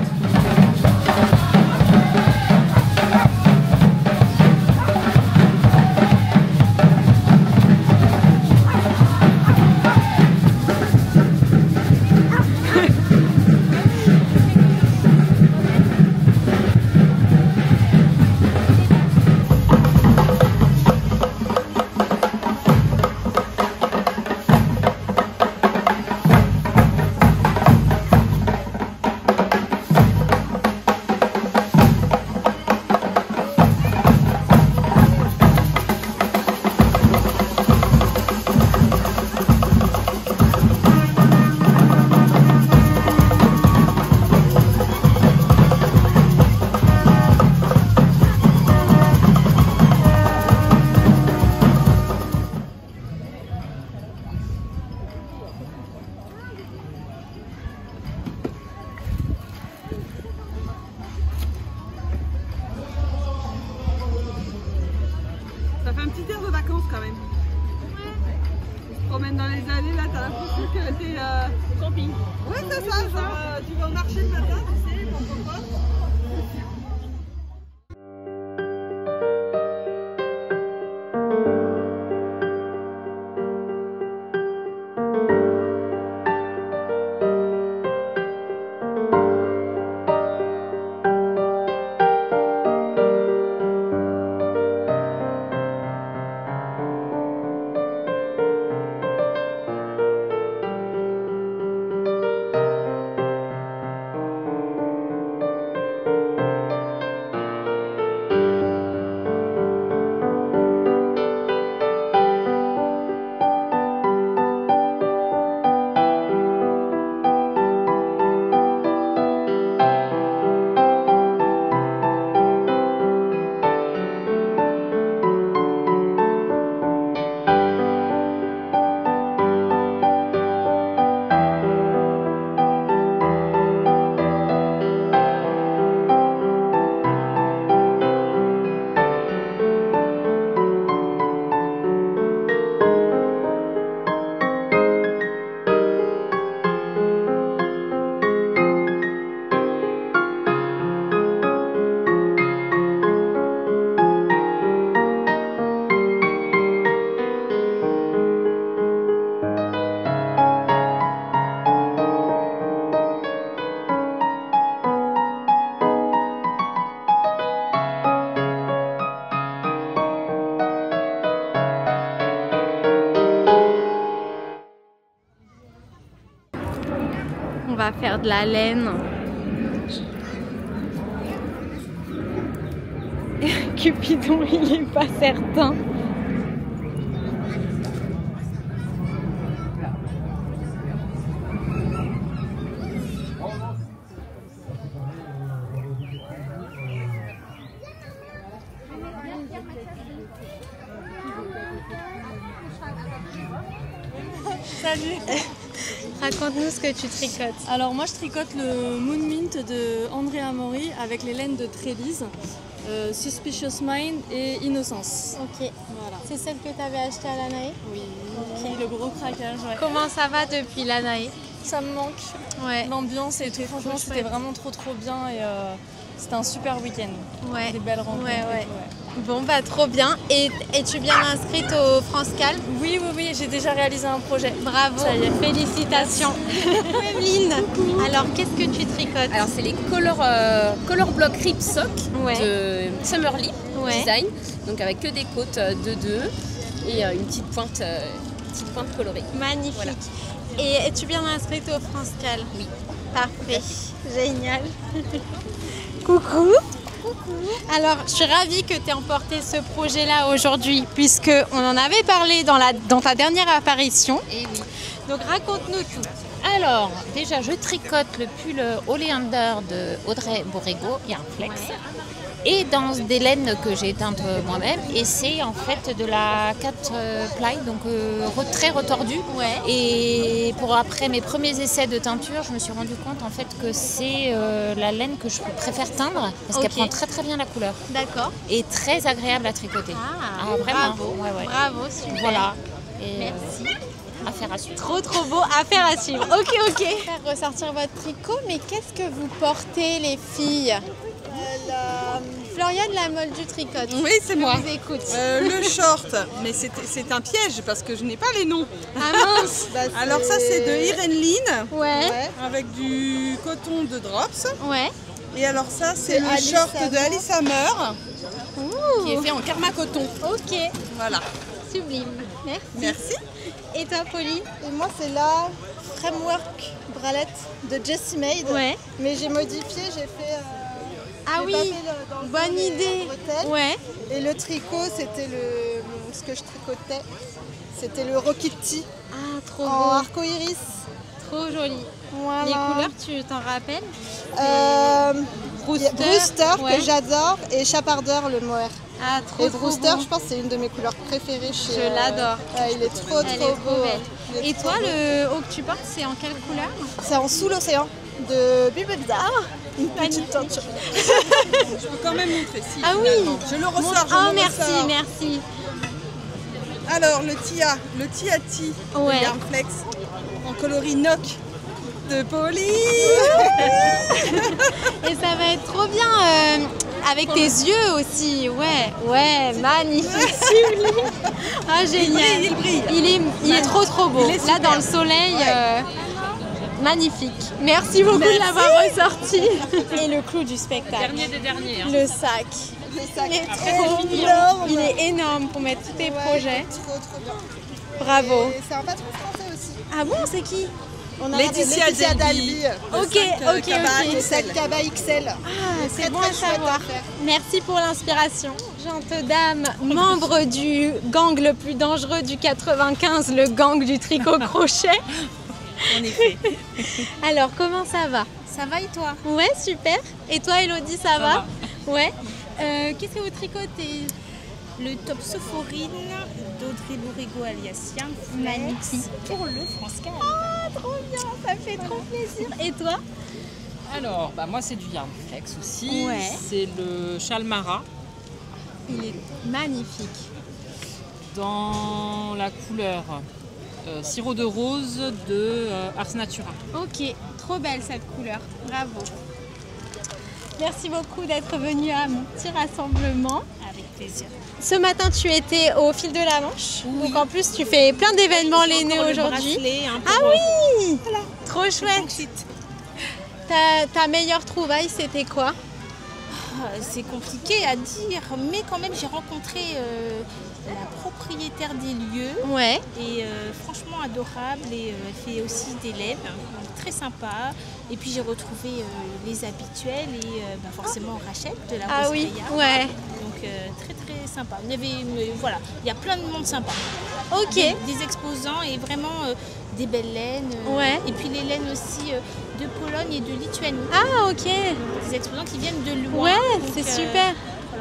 S3: Ça fait un petit air de vacances quand même. On se promène dans les allées, là t'as l'impression que t'es camping. Ouais c'est ça, genre tu vas au marché le matin, tu sais, pourquoi pas.
S2: va faire de la laine. Cupidon, il est pas certain.
S4: Salut.
S2: Raconte-nous ce que tu tricotes.
S4: Alors moi je tricote le Moon Mint de André Amaury avec les laines de Trélise, Suspicious Mind et Innocence.
S2: Ok.
S4: Voilà.
S2: C'est celle que tu avais achetée à l'Anaé?
S4: Oui, le gros craquage. Ouais.
S2: Comment ça va depuis l'Anaé?
S4: Ça me manque.
S2: Ouais.
S4: L'ambiance et tout, franchement c'était vraiment trop bien et c'était un super week-end.
S2: Ouais.
S4: Des belles rencontres.
S2: Ouais.
S4: Et tout, ouais.
S2: Bon bah trop bien. Et es-tu bien inscrite au France Cal?
S4: Oui, j'ai déjà réalisé un projet.
S2: Bravo,
S4: Ça y est.
S2: Félicitations. Evelyne, alors qu'est-ce que tu tricotes?
S5: Alors c'est les Color Block Rip Sock
S2: Ouais.
S5: de Summerly
S2: Ouais.
S5: Design, donc avec que des côtes de 2 et une petite pointe colorée.
S2: Magnifique.
S5: Voilà.
S2: Et es-tu bien inscrite au France Cal?
S5: Oui.
S2: Parfait. Génial. Coucou. Alors, je suis ravie que tu aies emporté ce projet-là aujourd'hui, puisque on en avait parlé dans ta dernière apparition.
S6: Et oui.
S2: Donc, raconte-nous tout.
S6: Alors, déjà, je tricote le pull Oleander de Audrey Borrego, Yarnflex.
S2: Ouais.
S6: Et dans des laines que j'ai teintes moi-même. Et c'est en fait de la 4 ply, donc très retordue.
S2: Ouais.
S6: Et après mes premiers essais de teinture, je me suis rendu compte en fait que c'est la laine que je préfère teindre parce qu'elle prend très bien la couleur.
S2: D'accord.
S6: Et très agréable à tricoter.
S2: Ah,
S6: vraiment.
S2: Bravo.
S6: Ouais.
S2: Bravo, super.
S6: Voilà. Et,
S2: Merci.
S6: affaire à suivre.
S2: Trop beau, affaire à suivre. Ok. Faire ressortir votre tricot, mais qu'est-ce que vous portez les filles? Floriane, la molle du tricot.
S3: Oui, c'est moi.
S2: Je vous écoute.
S3: Le short, mais c'est un piège parce que je n'ai pas les noms.
S2: Ah mince.
S3: Alors ça c'est de Irene Lynn
S2: Ouais.
S3: avec du coton de Drops.
S2: Ouais.
S3: Et alors ça c'est le short de Alice Hammer qui est fait en karma coton.
S2: Ok.
S3: Voilà.
S2: Sublime. Merci.
S3: Merci.
S2: Et toi, Pauline?
S7: Et moi, c'est la Framework Bralette de Jessie Made.
S2: Ouais.
S7: Mais j'ai modifié, j'ai fait.
S2: Ah
S7: j'ai
S2: oui,
S7: tapé dans le
S2: bonne
S7: dos les
S2: idée.
S7: bretelles.
S2: Ouais.
S7: Et le tricot, c'était ce que je tricotais. C'était le Rocketty
S2: Ah, trop
S7: en
S2: beau.
S7: arco-iris.
S2: Trop joli.
S7: Voilà.
S2: Les couleurs, tu t'en rappelles?
S7: Brewster
S2: ouais.
S7: que j'adore et Chaparder le mohair.
S2: Ah, trop
S7: Et Brewster,
S2: beau.
S7: je pense que c'est une de mes couleurs préférées chez.
S2: Je l'adore.
S7: Il est trop
S2: Elle est
S7: beau.
S2: trop belle.
S7: Il est
S2: Et
S7: trop
S2: toi,
S7: beau.
S2: le haut que tu portes, c'est en quelle couleur?
S7: C'est en Sous l'océan de Bibelda. Une petite teinture.
S3: Je peux quand même montrer si.
S2: Ah oui.
S3: finalement. Je le ressors.
S2: Ah,
S3: je le ressors.
S2: merci.
S3: Alors le Tiati
S2: Ouais.
S3: de Yarnflex en coloris Noc de Pauline.
S2: Et ça va être trop bien avec tes yeux aussi. Ouais, magnifique. Sublime. Ah, génial.
S3: Il brille.
S2: Il est trop beau.
S3: Il est
S2: Là,
S3: superbe.
S2: dans le soleil,
S3: Ouais.
S2: magnifique. Merci beaucoup de l'avoir ressorti. Et le clou du spectacle.
S5: Dernier des derniers.
S2: Le sac. Il est trop
S7: énorme.
S2: Il est énorme pour mettre tous tes projets.
S7: Trop bien.
S2: Bravo.
S7: Et c'est un patron français aussi.
S2: Ah bon, c'est qui?
S7: On a
S3: Laetitia
S7: Dalby.
S2: Ok.
S7: Le sac Kaba XL.
S2: Ah, c'est bon
S7: très
S2: à
S7: chouette
S2: savoir.
S7: à faire.
S2: Merci pour l'inspiration. Gente dame, membre du gang le plus dangereux du 95, le gang du tricot crochet.
S3: En effet.
S2: Alors, comment ça va?
S5: Ça va et toi?
S2: Ouais, super. Et toi, Elodie, ça va? Ouais. Qu'est-ce que vous tricotez?
S5: Le top Sopholine d'Audrey Borrego alias Yarnflex
S2: Magnifique.
S5: pour le France Cal.
S2: Ah, trop bien, ça fait trop plaisir. Et toi?
S8: Alors, moi c'est du Yarnflex aussi.
S2: Ouais.
S8: C'est le Chalmara
S2: Il est magnifique.
S8: dans la couleur sirop de rose de Ars Natura.
S2: Ok, trop belle cette couleur. Bravo. Merci beaucoup d'être venu à mon petit rassemblement.
S5: Avec plaisir.
S2: Ce matin, tu étais au fil de la Manche. Donc en plus, tu fais plein d'événements lainés aujourd'hui. Ah oui, trop chouette. Ta meilleure trouvaille, c'était quoi?
S5: C'est compliqué à dire, mais quand même j'ai rencontré
S6: la propriétaire des lieux.
S2: Ouais.
S6: Et franchement adorable. Et elle fait aussi des lèvres, très sympa. Et puis j'ai retrouvé les habituels et forcément Rachel de la
S2: Ah oui,
S6: Roscrea.
S2: ouais.
S6: Donc très très sympa. Il y avait, voilà, il y a plein de monde sympa.
S2: Ok.
S6: Des exposants et vraiment des belles laines.
S2: Ouais.
S6: Et puis les laines aussi de Pologne et de Lituanie.
S2: Ah ok.
S6: Des exposants qui viennent de loin.
S2: Ouais,
S6: donc,
S2: c'est super.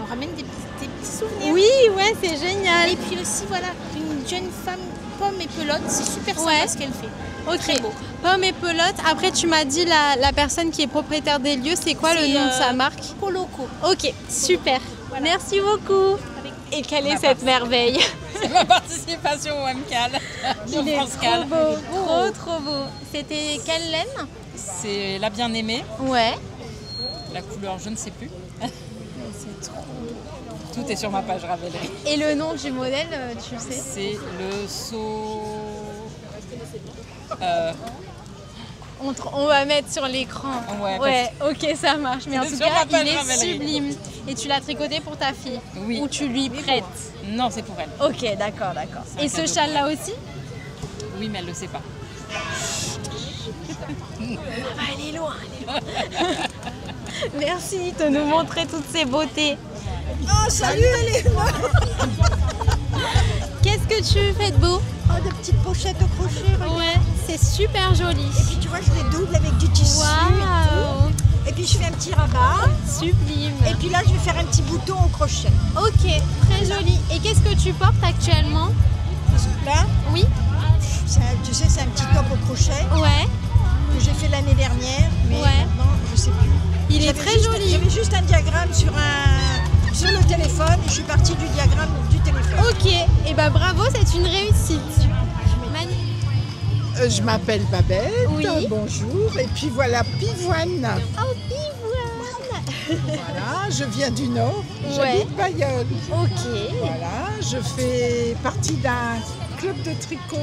S6: On ramène des petits souvenirs.
S2: Oui, ouais, c'est génial.
S6: Et puis aussi, voilà, une jeune femme pomme et pelote, c'est super sympa ce qu'elle fait.
S2: Ok.
S6: Très beau.
S2: Pomme et pelote. Après, tu m'as dit la personne qui est propriétaire des lieux, c'est quoi le nom de sa marque?
S6: Poloco.
S2: Ok, super. Voilà. Merci beaucoup. Et quelle est cette merveille?
S8: C'est ma participation au MCAL.
S2: Il est trop beau, trop beau. C'était quelle laine?
S8: C'est la bien-aimée.
S2: Ouais.
S8: La couleur, je ne sais plus. C'est trop beau. Tout est sur ma page Ravelry.
S2: Et le nom du modèle, tu le sais?
S8: C'est le saut...
S2: On va mettre sur l'écran. Ouais, ok, ça marche. Mais en tout cas, il est sublime. Et tu l'as tricoté pour ta fille?
S8: Oui.
S2: Ou tu lui prêtes?
S8: Non, c'est pour elle.
S2: Ok, d'accord. Et ce châle-là aussi?
S8: Oui, mais elle ne le sait pas.
S2: Elle est loin. Merci de nous montrer toutes ces beautés.
S7: Oh, salut, elle est loin.
S2: Qu'est-ce que tu fais de beau?
S7: Oh, des petites pochettes au crochet. Regarde.
S2: Ouais, c'est super joli.
S7: Et puis tu vois, je les double avec du tissu et tout. Et puis je fais un petit rabat.
S2: Sublime.
S7: Et puis là, je vais faire un petit bouton au crochet.
S2: Ok, très joli. Et qu'est-ce que tu portes actuellement?
S7: Là,
S2: oui.
S7: Tu sais, c'est un petit top au crochet.
S2: Ouais.
S7: Que j'ai fait l'année dernière. Mais maintenant, je sais plus.
S2: Il est très joli.
S7: J'avais juste un diagramme sur le téléphone. Et je suis partie du diagramme du téléphone.
S2: Ok. Et ben bravo, c'est une réussite.
S9: Je m'appelle Babette,
S2: oui.
S9: Bonjour, et puis voilà Pivoine.
S2: Oh, Pivoine.
S9: Voilà, je viens du Nord, j'habite Bayonne.
S2: Ok.
S9: Voilà, je fais partie d'un club de tricot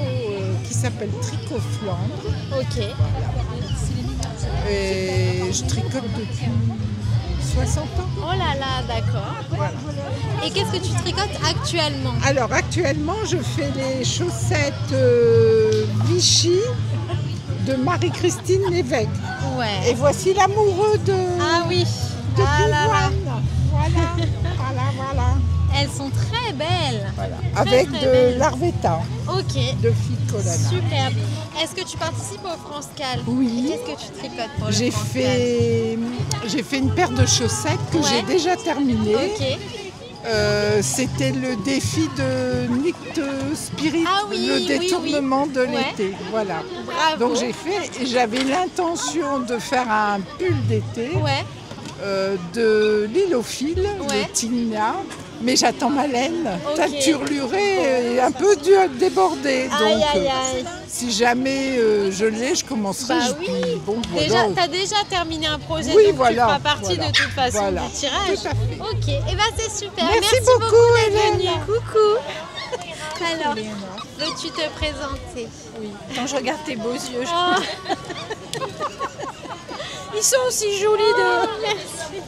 S9: qui s'appelle Tricot Flandre.
S2: Ok.
S9: Voilà. Et je tricote depuis 60 ans.
S2: Oh là là, d'accord.
S9: Voilà.
S2: Et qu'est-ce que tu tricotes actuellement?
S9: Alors actuellement, je fais les chaussettes Vichy de Marie-Christine Lévesque.
S2: Ouais.
S9: Et voici l'amoureux de Pivoine. Voilà.
S2: Elles sont très belles.
S9: Voilà.
S2: Très,
S9: avec
S2: très
S9: de
S2: belles.
S9: l'Arvetta.
S2: Ok.
S9: De Ficolana.
S2: Superbe. Est-ce que tu participes au France-Cal?
S9: Oui.
S2: Qu'est-ce que tu tricotes pour le
S9: J'ai fait une paire de chaussettes que j'ai déjà terminée.
S2: Ok.
S9: C'était le défi de Nick Spirit, le détournement de l'été. Voilà.
S2: Bravo.
S9: Donc j'ai fait, et j'avais l'intention de faire un pull d'été de l'Ilophile, de Tigna. Mais j'attends ma laine, teinturlurée et un peu débordée. Donc si jamais je l'ai, je commencerai.
S2: Déjà, tu as déjà terminé un projet, donc tu feras partie de toute façon du tirage.
S9: Tout à fait.
S2: Ok, et c'est super.
S9: Merci beaucoup
S2: d'être venue.
S9: Hélène.
S2: Coucou. Alors, veux-tu te présenter?
S10: Oui, quand je regarde tes beaux yeux.
S2: Ils sont aussi jolis merci.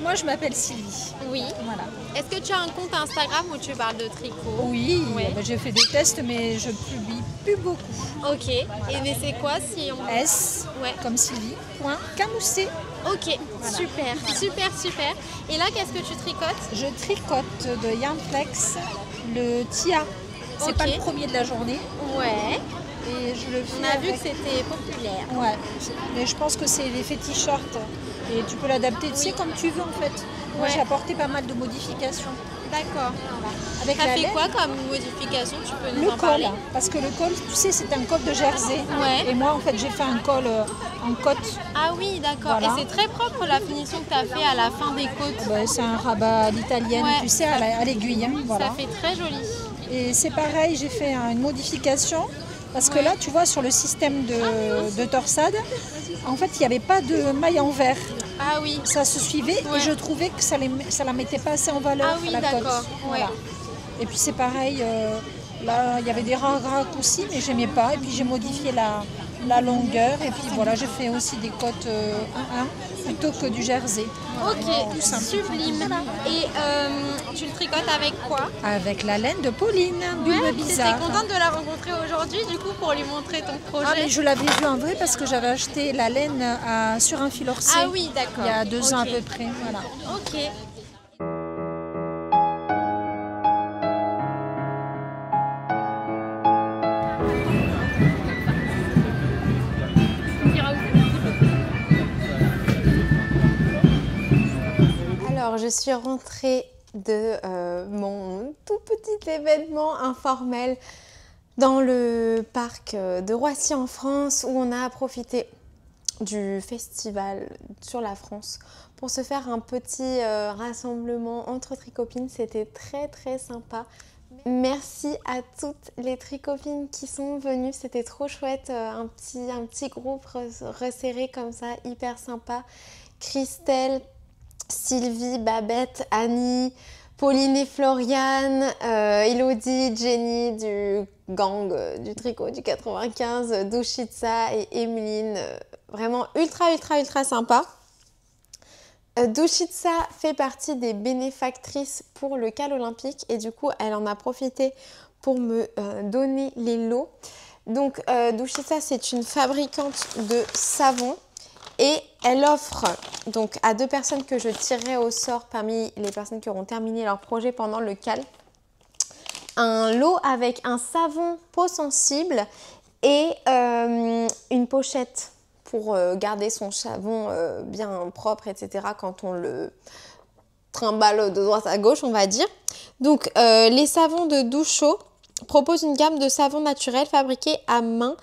S10: Moi, je m'appelle Sylvie.
S2: Oui. Voilà. Est-ce que tu as un compte Instagram où tu parles de tricot?
S10: Oui, j'ai fait des tests, mais je publie plus beaucoup.
S2: Ok. Et mais c'est quoi si on...
S10: S, comme Sylvie, .camoussé.
S2: Ok, super. Et là, qu'est-ce que tu tricotes?
S10: Je tricote de Yarnflex le Tia. C'est pas le premier de la journée.
S2: Ouais.
S10: Et je le fais.
S2: On a vu que c'était populaire.
S10: Ouais. Mais je pense que c'est l'effet t-shirt. Et tu peux l'adapter, tu sais, comme tu veux en fait. Moi, j'ai apporté pas mal de modifications.
S2: D'accord.
S10: Avec
S2: ça fait quoi comme modification? Tu peux nous en parler?
S10: Parce que le col, tu sais, c'est un col de jersey. Ouais. Et moi, en fait, j'ai fait un col en côte.
S2: Ah oui, d'accord. Voilà. Et c'est très propre la finition que tu as fait à la fin des côtes.
S10: C'est un rabat à l'italienne, tu sais, à l'aiguille. Hein, voilà.
S2: Ça fait très joli.
S10: Et c'est pareil, j'ai fait une modification. Parce que là, tu vois, sur le système de torsade, en fait, il n'y avait pas de maille en vert.
S2: Ah oui.
S10: Ça se suivait et je trouvais que ça ne la mettait pas assez en valeur.
S2: Ah oui,
S10: la
S2: d'accord.
S10: cote. Voilà. Et puis c'est pareil, là, il y avait des raccourcis, mais j'aimais pas. Et puis j'ai modifié la longueur. Et puis voilà, j'ai fait aussi des côtes 1-1 plutôt que du jersey.
S2: Ok, sublime. Et tu le tricotes avec quoi?
S10: Avec la laine de Pauline, Bulle Bizarre.
S2: J'étais contente de la rencontrer aujourd'hui, du coup, pour lui montrer ton projet.
S10: Ah, mais je l'avais vue en vrai parce que j'avais acheté la laine sur un fil Orsay.
S2: Ah oui, d'accord.
S10: Il y a 2 ans à peu près. Voilà.
S2: Ok.
S11: Alors, je suis rentrée de mon tout petit événement informel dans le parc de Roissy en France, où on a profité du festival sur la France pour se faire un petit rassemblement entre tricopines. C'était très très sympa. Merci à toutes les tricopines qui sont venues, c'était trop chouette, un petit groupe resserré comme ça, hyper sympa. Christelle, Sylvie, Babette, Annie, Pauline et Floriane, Elodie, Jenny du gang du tricot du 95, Douchitsa et Emeline, vraiment ultra sympa. Douchitsa fait partie des bénéfactrices pour le CAL olympique et du coup elle en a profité pour me donner les lots. Donc Douchitsa, c'est une fabricante de savon et elle offre donc à 2 personnes que je tirerai au sort parmi les personnes qui auront terminé leur projet pendant le CAL un lot avec un savon peau sensible et une pochette pour garder son savon bien propre, etc. quand on le trimballe de droite à gauche, on va dire. Donc, les savons de Douchot proposent une gamme de savons naturels fabriqués à main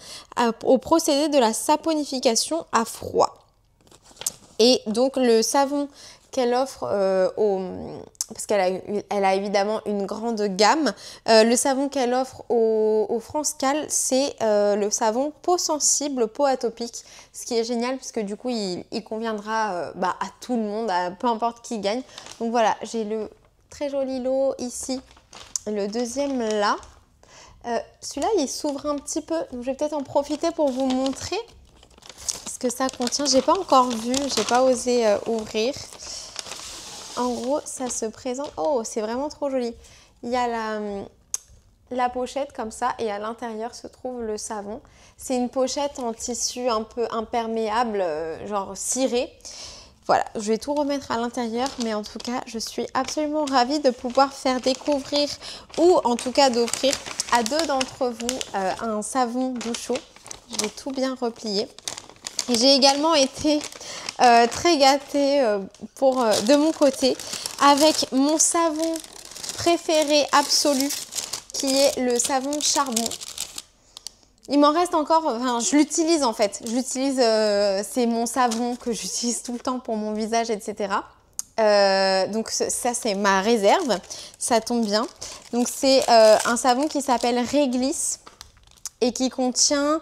S11: au procédé de la saponification à froid. Et donc, le savon qu'elle offre parce qu'elle a évidemment une grande gamme. Le savon qu'elle offre au France Cal, c'est le savon peau sensible, peau atopique, ce qui est génial puisque du coup il conviendra à tout le monde, peu importe qui gagne. Donc voilà, j'ai le très joli lot ici, le deuxième là. Celui-là il s'ouvre un petit peu, donc je vais peut-être en profiter pour vous montrer ce que ça contient. J'ai pas encore vu, j'ai pas osé ouvrir. En gros, ça se présente... Oh, c'est vraiment trop joli. Il y a la pochette comme ça et à l'intérieur se trouve le savon. C'est une pochette en tissu un peu imperméable, genre ciré. Voilà, je vais tout remettre à l'intérieur, mais en tout cas, je suis absolument ravie de pouvoir faire découvrir ou en tout cas d'offrir à 2 d'entre vous un savon Douchot. Je vais tout bien replier. J'ai également été très gâtée de mon côté avec mon savon préféré absolu qui est le savon charbon. Il m'en reste encore, enfin je l'utilise en fait, c'est mon savon que j'utilise tout le temps pour mon visage, etc. Donc ça c'est ma réserve, ça tombe bien. Donc c'est un savon qui s'appelle Réglisse et qui contient...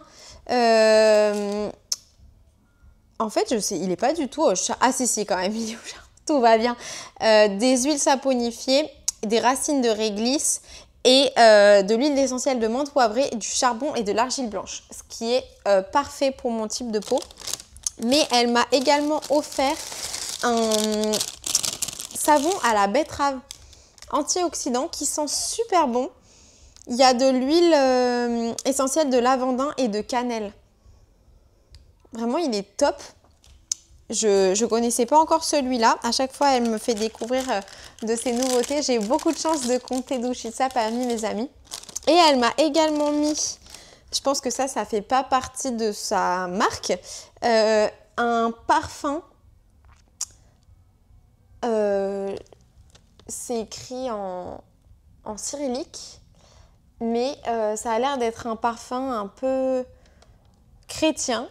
S11: En fait, je sais, il n'est pas du tout au charbon. Ah si, quand même, il est au charbon. Tout va bien. Des huiles saponifiées, des racines de réglisse et de l'huile essentielle de menthe poivrée, du charbon et de l'argile blanche. Ce qui est parfait pour mon type de peau. Mais elle m'a également offert un savon à la betterave antioxydant qui sent super bon. Il y a de l'huile essentielle de lavandin et de cannelle. Vraiment, il est top. Je ne connaissais pas encore celui-là. À chaque fois, elle me fait découvrir de ces nouveautés. J'ai beaucoup de chance de compter Douchitsa parmi mes amis. Et elle m'a également mis, je pense que ça fait pas partie de sa marque, un parfum. C'est écrit en cyrillique, mais ça a l'air d'être un parfum un peu chrétien.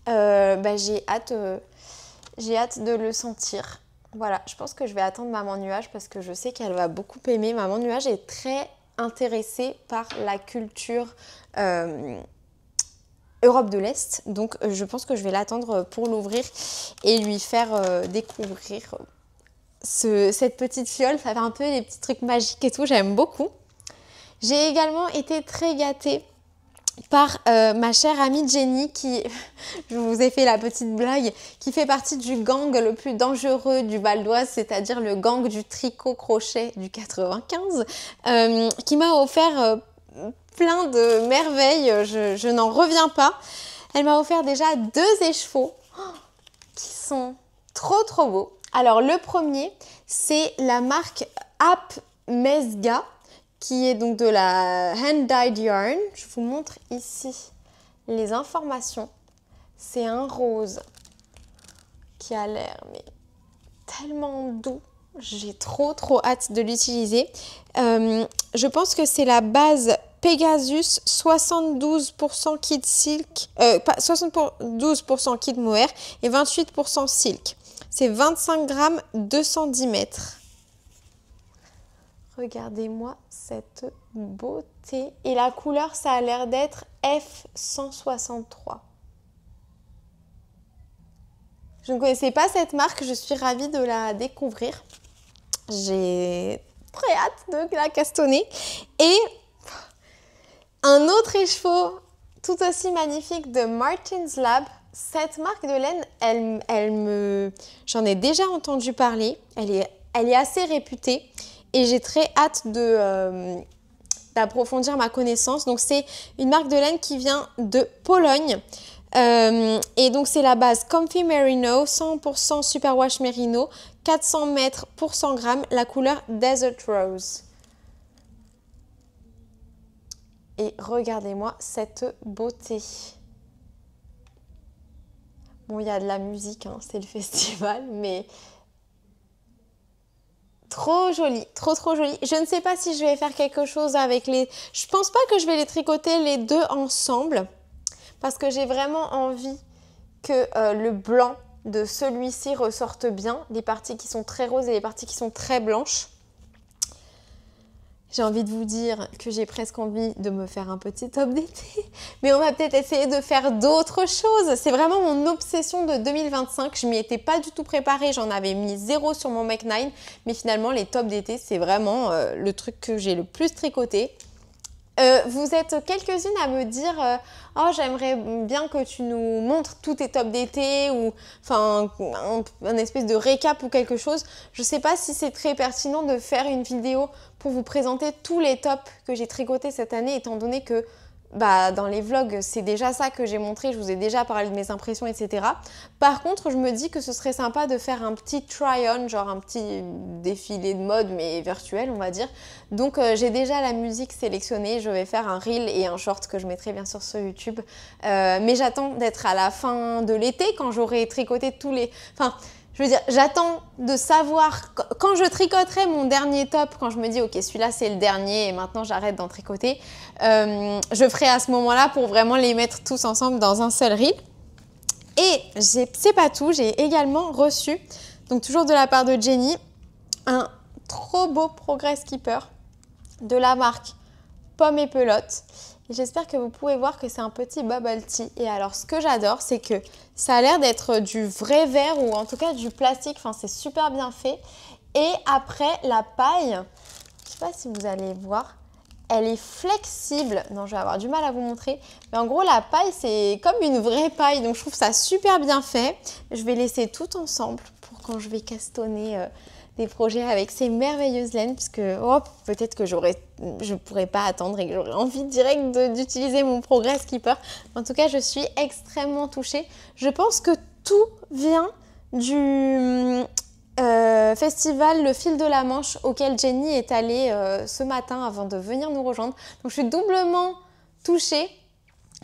S11: J'ai hâte de le sentir. Voilà, je pense que je vais attendre Maman Nuage parce que je sais qu'elle va beaucoup aimer. Maman Nuage est très intéressée par la culture Europe de l'Est. Donc je pense que je vais l'attendre pour l'ouvrir et lui faire découvrir cette petite fiole. Ça fait un peu des petits trucs magiques et tout, j'aime beaucoup. J'ai également été très gâtée par ma chère amie Jenny qui, je vous ai fait la petite blague, qui fait partie du gang le plus dangereux du Val d'Oise, c'est-à-dire le gang du tricot crochet du 95, qui m'a offert plein de merveilles, je n'en reviens pas. Elle m'a offert déjà 2 échevaux qui sont trop beaux. Alors le premier, c'est la marque App Mesga, qui est donc de la hand-dyed yarn. Je vous montre ici les informations. C'est un rose qui a l'air mais tellement doux. J'ai trop hâte de l'utiliser. Je pense que c'est la base Pegasus 72% kid silk, 72% kid mohair et 28% silk. C'est 25 grammes, 210 mètres. Regardez-moi cette beauté. Et la couleur, ça a l'air d'être F163. Je ne connaissais pas cette marque, je suis ravie de la découvrir. J'ai très hâte de la castonner. Et un autre écheveau tout aussi magnifique de Martin's Lab. Cette marque de laine, j'en ai déjà entendu parler. Elle est assez réputée. Et j'ai très hâte d'approfondir ma connaissance. Donc c'est une marque de laine qui vient de Pologne. Et donc c'est la base Comfy Merino, 100% Superwash Merino, 400 mètres pour 100 grammes, la couleur Desert Rose. Et regardez-moi cette beauté. Bon, il y a de la musique, hein, c'est le festival, mais... Trop joli, trop joli. Je ne sais pas si je vais faire quelque chose avec les... Je pense pas que je vais les tricoter les 2 ensemble. Parce que j'ai vraiment envie que le blanc de celui-ci ressorte bien. Les parties qui sont très roses et les parties qui sont très blanches. J'ai envie de vous dire que j'ai presque envie de me faire un petit top d'été. Mais on va peut-être essayer de faire d'autres choses. C'est vraiment mon obsession de 2025. Je m'y étais pas du tout préparée. J'en avais mis 0 sur mon Make 9. Mais finalement, les tops d'été, c'est vraiment le truc que j'ai le plus tricoté. Vous êtes quelques-unes à me dire oh, j'aimerais bien que tu nous montres tous tes tops d'été ou enfin un espèce de récap ou quelque chose. Je sais pas si c'est très pertinent de faire une vidéo pour vous présenter tous les tops que j'ai tricotés cette année, étant donné que dans les vlogs, c'est déjà ça que j'ai montré, je vous ai déjà parlé de mes impressions, etc. Par contre, je me dis que ce serait sympa de faire un petit try-on, genre un petit défilé de mode, mais virtuel, on va dire. Donc, j'ai déjà la musique sélectionnée, je vais faire un reel et un short que je mettrai bien sûr sur YouTube. Mais j'attends d'être à la fin de l'été, quand j'aurai tricoté tous les... Enfin, je veux dire, j'attends de savoir, quand je tricoterai mon dernier top, quand je me dis, ok, celui-là c'est le dernier et maintenant j'arrête d'en tricoter, je ferai à ce moment-là pour vraiment les mettre tous ensemble dans un seul reel. Et c'est pas tout, j'ai également reçu, donc toujours de la part de Jenny, un trop beau Progress Keeper de la marque Pomme et Pelote. J'espère que vous pouvez voir que c'est un petit bubble tea. Et alors, ce que j'adore, c'est que ça a l'air d'être du vrai verre ou en tout cas du plastique. Enfin, c'est super bien fait. Et après, la paille, je ne sais pas si vous allez voir, elle est flexible. Non, je vais avoir du mal à vous montrer. Mais en gros, la paille, c'est comme une vraie paille. Donc, je trouve ça super bien fait. Je vais laisser tout ensemble pour quand je vais castonner... des projets avec ces merveilleuses laines, puisque peut-être que je ne pourrais pas attendre et que j'aurais envie direct d'utiliser mon Progress Keeper. En tout cas, je suis extrêmement touchée. Je pense que tout vient du festival Le Fil de la Manche auquel Jenny est allée ce matin avant de venir nous rejoindre. Donc, je suis doublement touchée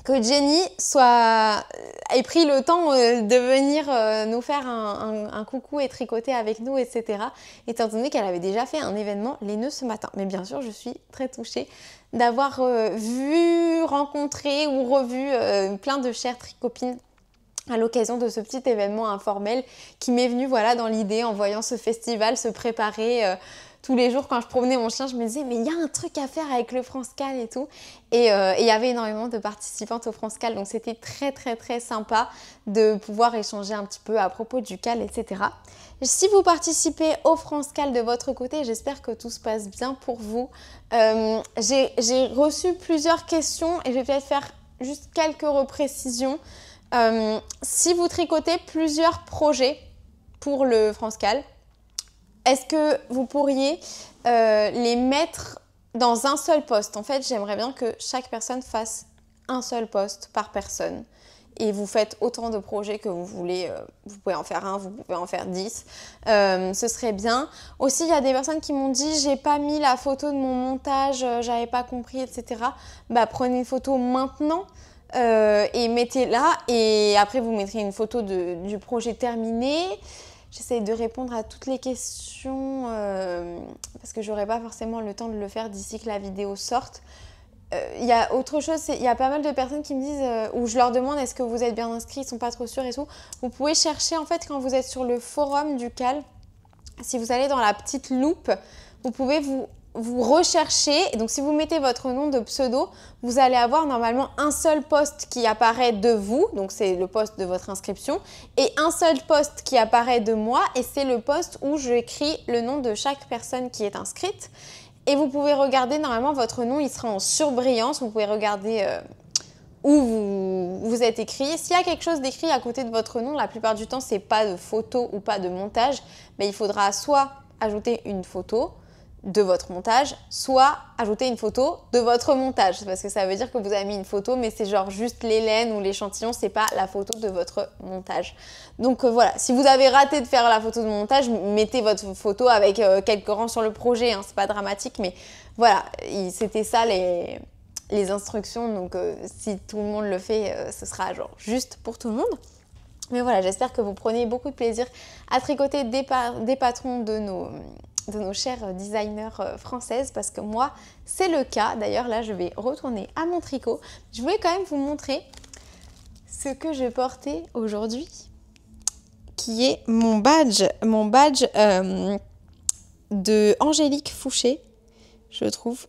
S11: que Jenny ait pris le temps de venir nous faire un coucou et tricoter avec nous, etc. Étant donné qu'elle avait déjà fait un événement laineux ce matin. Mais bien sûr, je suis très touchée d'avoir rencontré ou revu plein de chères tricopines à l'occasion de ce petit événement informel qui m'est venu dans l'idée en voyant ce festival se préparer tous les jours quand je promenais mon chien. Je me disais mais il y a un truc à faire avec le France-Cal et tout, et il y avait énormément de participantes au France-Cal, donc c'était très sympa de pouvoir échanger un petit peu à propos du Cal, etc. Si vous participez au France-Cal de votre côté, j'espère que tout se passe bien pour vous. J'ai reçu plusieurs questions et je vais peut-être faire juste quelques reprécisions. Si vous tricotez plusieurs projets pour le France Cal, est-ce que vous pourriez les mettre dans un seul post? En fait, j'aimerais bien que chaque personne fasse un seul post par personne. Et vous faites autant de projets que vous voulez. Vous pouvez en faire un, vous pouvez en faire 10. Ce serait bien. Aussi, il y a des personnes qui m'ont dit « j'ai pas mis la photo de mon montage, j'avais pas compris, etc. » Bah, prenez une photo maintenant et mettez-la. Et après, vous mettrez une photo du projet terminé. J'essaie de répondre à toutes les questions parce que j'aurai pas forcément le temps de le faire d'ici que la vidéo sorte. Il y a autre chose, il y a pas mal de personnes qui me disent, où je leur demande est-ce que vous êtes bien inscrits, ils sont pas trop sûrs et tout. Vous pouvez chercher en fait quand vous êtes sur le forum du Cal, si vous allez dans la petite loupe, vous pouvez vous rechercher. Et donc si vous mettez votre nom de pseudo, vous allez avoir normalement un seul post qui apparaît de vous, donc c'est le post de votre inscription, et un seul post qui apparaît de moi, et c'est le post où j'écris le nom de chaque personne qui est inscrite. Et vous pouvez regarder, normalement, votre nom, il sera en surbrillance. Vous pouvez regarder où vous êtes écrit. S'il y a quelque chose d'écrit à côté de votre nom, la plupart du temps, c'est pas de photo ou pas de montage. Mais il faudra soit ajouter une photo de votre montage, soit ajouter une photo de votre montage. Parce que ça veut dire que vous avez mis une photo, mais c'est genre juste l'hélène ou l'échantillon, c'est pas la photo de votre montage. Donc voilà, si vous avez raté de faire la photo de montage, mettez votre photo avec quelques rangs sur le projet, hein, c'est pas dramatique, mais voilà, c'était ça les instructions. Donc si tout le monde le fait, ce sera genre juste pour tout le monde. Mais voilà, j'espère que vous prenez beaucoup de plaisir à tricoter des patrons de nos chères designers françaises, parce que moi, c'est le cas. D'ailleurs, là, je vais retourner à mon tricot. Je voulais quand même vous montrer ce que je portais aujourd'hui, qui est mon badge de Angélique Fouché. Je trouve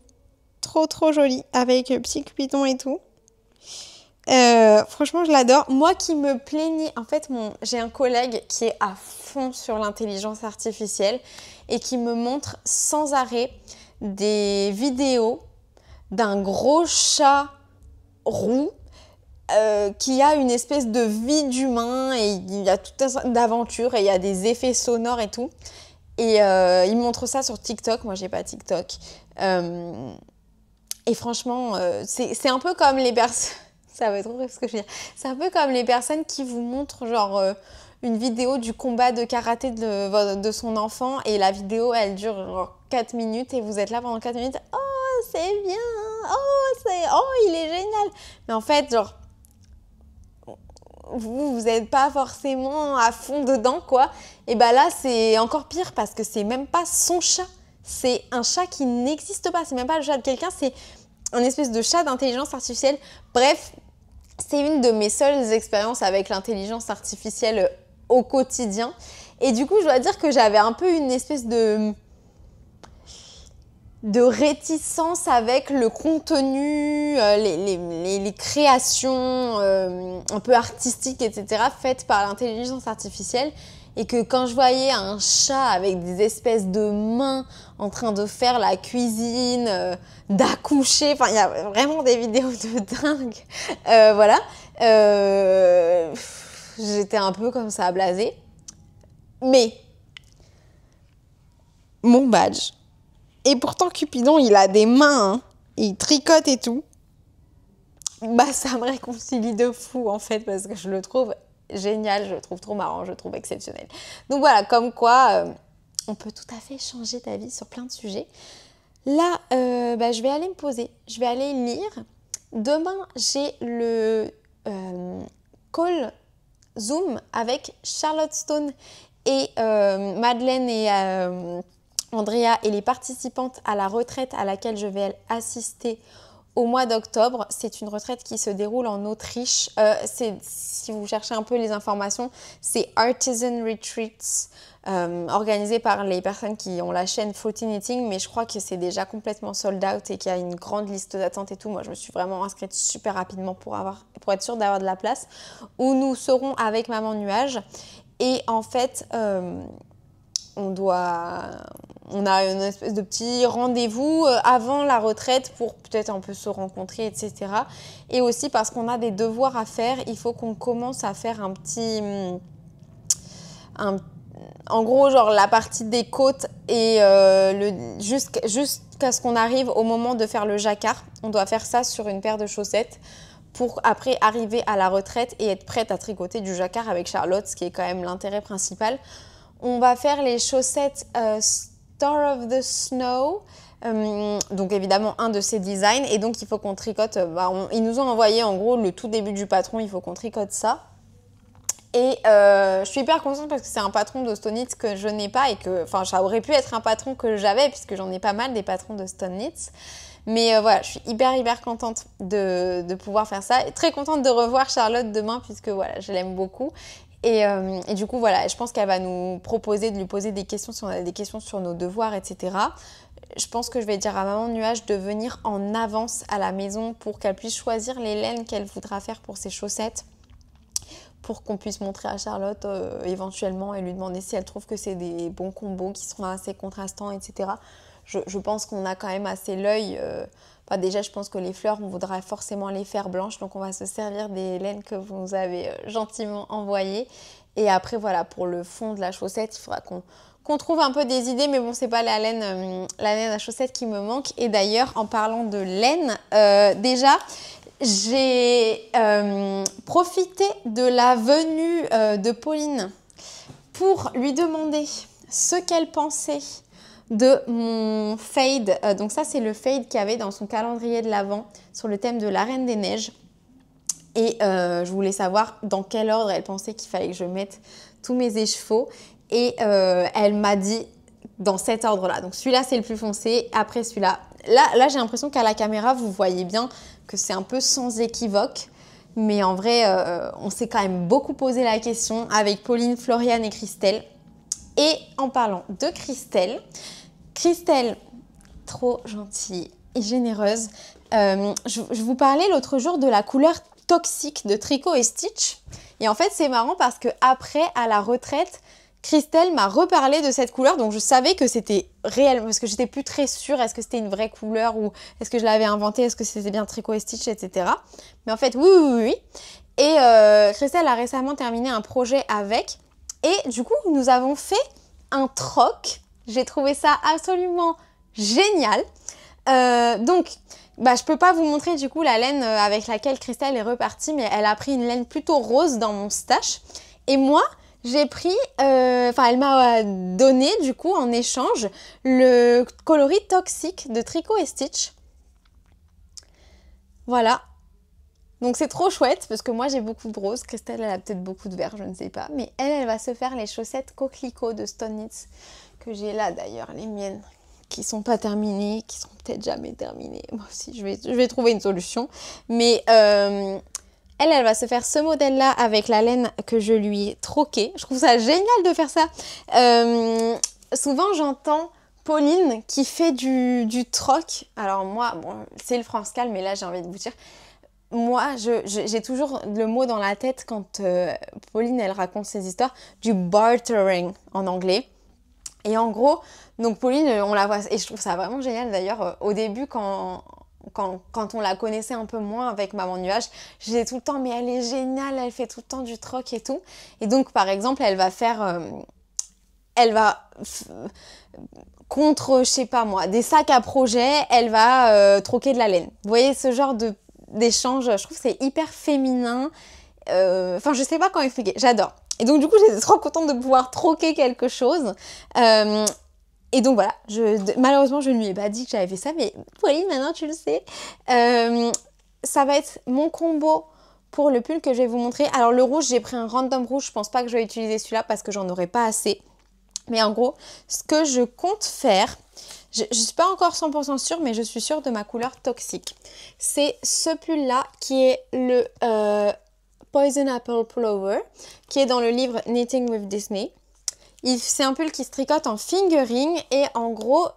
S11: trop joli, avec le petit cupidon et tout. Franchement, je l'adore. Moi qui me plaignais, en fait, j'ai un collègue qui est à fond sur l'intelligence artificielle et qui me montre sans arrêt des vidéos d'un gros chat roux qui a une espèce de vie d'humain, et il y a tout un tas d'aventures et il y a des effets sonores et tout. Et il montre ça sur TikTok. Moi, j'ai pas TikTok. Et franchement, c'est un peu comme les personnes... Ça va être trop ce que je veux dire. C'est un peu comme les personnes qui vous montrent genre une vidéo du combat de karaté de son enfant, et la vidéo elle dure genre 4 minutes et vous êtes là pendant 4 minutes. Oh, c'est bien. Oh, il est génial. Mais en fait, genre vous n'êtes pas forcément à fond dedans, quoi. Et bah là, c'est encore pire parce que c'est même pas son chat. C'est un chat qui n'existe pas. C'est même pas le chat de quelqu'un, c'est un espèce de chat d'intelligence artificielle. Bref, c'est une de mes seules expériences avec l'intelligence artificielle au quotidien. Et du coup, je dois dire que j'avais un peu une espèce de réticence avec le contenu, les créations un peu artistiques, etc., faites par l'intelligence artificielle. Et que quand je voyais un chat avec des espèces de mains en train de faire la cuisine, d'accoucher, enfin il y a vraiment des vidéos de dingue, voilà. J'étais un peu comme ça, blasée. Mais mon badge, et pourtant Cupidon il a des mains, hein, il tricote et tout, bah ça me réconcilie de fou en fait, parce que je le trouve génial, je le trouve trop marrant, je le trouve exceptionnel. Donc voilà, comme quoi on peut tout à fait changer d'avis sur plein de sujets. Là, je vais aller me poser, je vais aller lire. Demain, j'ai le call Zoom avec Charlotte Stone et Madeleine et Andrea, et les participantes à la retraite à laquelle je vais assister au mois d'octobre. C'est une retraite qui se déroule en Autriche. Si vous cherchez un peu les informations, c'est Artisan Retreats, organisé par les personnes qui ont la chaîne Fruity Knitting, mais je crois que c'est déjà complètement sold out et qu'il y a une grande liste d'attente et tout. Moi, je me suis vraiment inscrite super rapidement pour être sûre d'avoir de la place, où nous serons avec Maman Nuage. Et en fait, on a une espèce de petit rendez-vous avant la retraite pour peut-être un peu se rencontrer, etc. Et aussi parce qu'on a des devoirs à faire, il faut qu'on commence à faire un petit... en gros, genre la partie des côtes et jusqu'à ce qu'on arrive au moment de faire le jacquard. On doit faire ça sur une paire de chaussettes pour après arriver à la retraite et être prête à tricoter du jacquard avec Charlotte, ce qui est quand même l'intérêt principal. On va faire les chaussettes Star of the Snow, donc évidemment un de ces designs. Et donc il faut qu'on tricote, ils nous ont envoyé en gros le tout début du patron, il faut qu'on tricote ça. Et je suis hyper contente parce que c'est un patron de Stone Knits que je n'ai pas et que, enfin, ça aurait pu être un patron que j'avais puisque j'en ai pas mal des patrons de Stone Knits. Mais voilà, je suis hyper contente de pouvoir faire ça. Et très contente de revoir Charlotte demain puisque voilà, je l'aime beaucoup. Et du coup, voilà, je pense qu'elle va nous proposer de lui poser des questions si on a des questions sur nos devoirs, etc. Je pense que je vais dire à Maman Nuage de venir en avance à la maison pour qu'elle puisse choisir les laines qu'elle voudra faire pour ses chaussettes, pour qu'on puisse montrer à Charlotte éventuellement et lui demander si elle trouve que c'est des bons combos qui seront assez contrastants, etc. Je pense qu'on a quand même assez l'œil. Déjà, je pense que les fleurs, on voudra forcément les faire blanches. Donc, on va se servir des laines que vous nous avez gentiment envoyées. Et après, voilà, pour le fond de la chaussette, il faudra qu'on trouve un peu des idées. Mais bon, c'est pas la laine à chaussette qui me manque. Et d'ailleurs, en parlant de laine, déjà... j'ai profité de la venue de Pauline pour lui demander ce qu'elle pensait de mon fade. Donc ça, c'est le fade qu'il y avait dans son calendrier de l'Avent sur le thème de la Reine des Neiges. Et je voulais savoir dans quel ordre elle pensait qu'il fallait que je mette tous mes échevaux. Et elle m'a dit dans cet ordre-là. Donc celui-là, c'est le plus foncé. Après celui-là. Là, j'ai l'impression qu'à la caméra, vous voyez bien que c'est un peu sans équivoque. Mais en vrai, on s'est quand même beaucoup posé la question avec Pauline, Floriane et Christelle. Et en parlant de Christelle, trop gentille et généreuse. Je vous parlais l'autre jour de la couleur toxique de Tricot et Stitch. Et en fait, c'est marrant parce que après, à la retraite, Christelle m'a reparlé de cette couleur, donc je savais que c'était réel, parce que j'étais plus très sûre, est-ce que c'était une vraie couleur ou est-ce que je l'avais inventée, est-ce que c'était bien Tricot et Stitch, etc. Mais en fait, oui. Et Christelle a récemment terminé un projet avec, et du coup, nous avons fait un troc. J'ai trouvé ça absolument génial. Donc, je peux pas vous montrer du coup la laine avec laquelle Christelle est repartie, mais elle a pris une laine plutôt rose dans mon stash. Et moi, j'ai pris, elle m'a donné du coup en échange le coloris toxique de Tricot et Stitch. Voilà. Donc c'est trop chouette parce que moi j'ai beaucoup de rose, Christelle elle a peut-être beaucoup de vert, je ne sais pas. Mais elle va se faire les chaussettes coquelicot de Stone Knits que j'ai là d'ailleurs, les miennes qui sont pas terminées, qui seront peut-être jamais terminées. Moi aussi je vais trouver une solution. Mais... Elle va se faire ce modèle-là avec la laine que je lui ai troquée. Je trouve ça génial de faire ça. Souvent, j'entends Pauline qui fait du troc. Alors moi, c'est le France-Cal, mais là, j'ai envie de vous dire... Moi, j'ai toujours le mot dans la tête quand Pauline, elle raconte ses histoires, du bartering en anglais. Et en gros, donc Pauline, on la voit... Et je trouve ça vraiment génial d'ailleurs. Au début, quand on la connaissait un peu moins avec Maman Nuage, je disais tout le temps, mais elle est géniale, elle fait tout le temps du troc et tout. Et donc, par exemple, elle va faire... contre, je sais pas moi, des sacs à projet, elle va troquer de la laine. Vous voyez, ce genre d'échange, je trouve que c'est hyper féminin. Je sais pas comment expliquer, j'adore. Et donc, du coup, j'étais trop contente de pouvoir troquer quelque chose. Et donc voilà, malheureusement je ne lui ai pas dit que j'avais fait ça, mais Pauline, maintenant tu le sais. Ça va être mon combo pour le pull que je vais vous montrer. Alors le rouge, j'ai pris un random rouge, je pense pas que je vais utiliser celui-là parce que j'en aurai pas assez. Mais en gros, ce que je compte faire, je ne suis pas encore 100% sûre, mais je suis sûre de ma couleur toxique. C'est ce pull-là qui est le Poison Apple Pullover, qui est dans le livre Knitting with Disney. C'est un pull qui se tricote en fingering et en gros,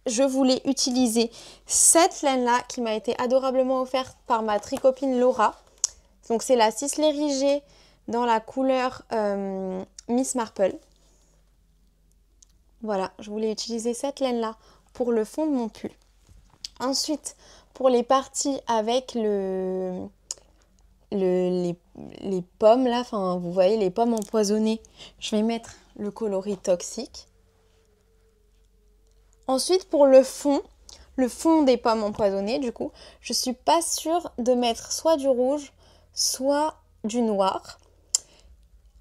S11: je voulais utiliser cette laine-là qui m'a été adorablement offerte par ma tricopine Laura. Donc c'est la Sisley Rigée dans la couleur Miss Marple. Voilà, je voulais utiliser cette laine-là pour le fond de mon pull. Ensuite, pour les parties avec les pommes là, enfin vous voyez les pommes empoisonnées, je vais mettre le coloris toxique. Ensuite, pour le fond des pommes empoisonnées, du coup, je suis pas sûre de mettre soit du rouge, soit du noir.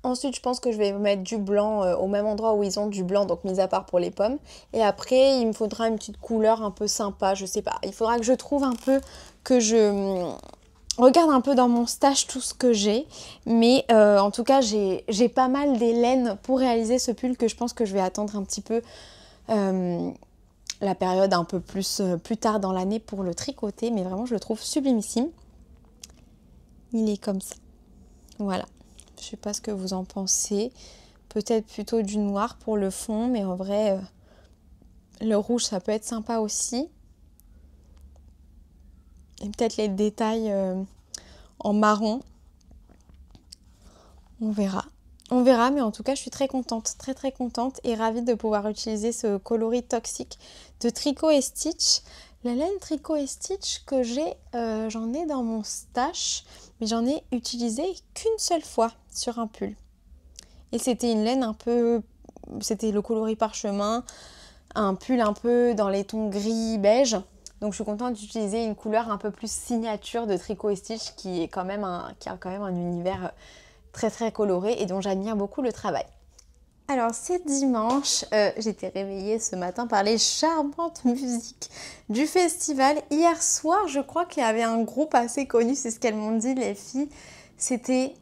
S11: Ensuite, je pense que je vais mettre du blanc au même endroit où ils ont du blanc, donc mis à part pour les pommes. Et après, il me faudra une petite couleur un peu sympa, je sais pas. Il faudra que je trouve un peu, que je regarde un peu dans mon stash tout ce que j'ai. Mais en tout cas, j'ai pas mal des laines pour réaliser ce pull que je pense que je vais attendre un petit peu la période un peu plus tard dans l'année pour le tricoter. Mais vraiment, je le trouve sublimissime. Il est comme ça. Voilà. Je sais pas ce que vous en pensez. Peut-être plutôt du noir pour le fond, mais en vrai, le rouge, ça peut être sympa aussi. Et peut-être les détails en marron. On verra. On verra, mais en tout cas, je suis très contente, très contente et ravie de pouvoir utiliser ce coloris toxique de Tricot et Stitch. La laine Tricot et Stitch que j'ai, j'en ai dans mon stash, mais j'en ai utilisé qu'une seule fois sur un pull. Et c'était une laine un peu, c'était le coloris parchemin, un pull un peu dans les tons gris beige. Donc je suis contente d'utiliser une couleur un peu plus signature de Tricot et Stitch qui a quand même un univers très coloré et dont j'admire beaucoup le travail. Alors c'est dimanche, j'étais réveillée ce matin par les charmantes musiques du festival. Hier soir, je crois qu'il y avait un groupe assez connu, c'est ce qu'elles m'ont dit les filles. C'était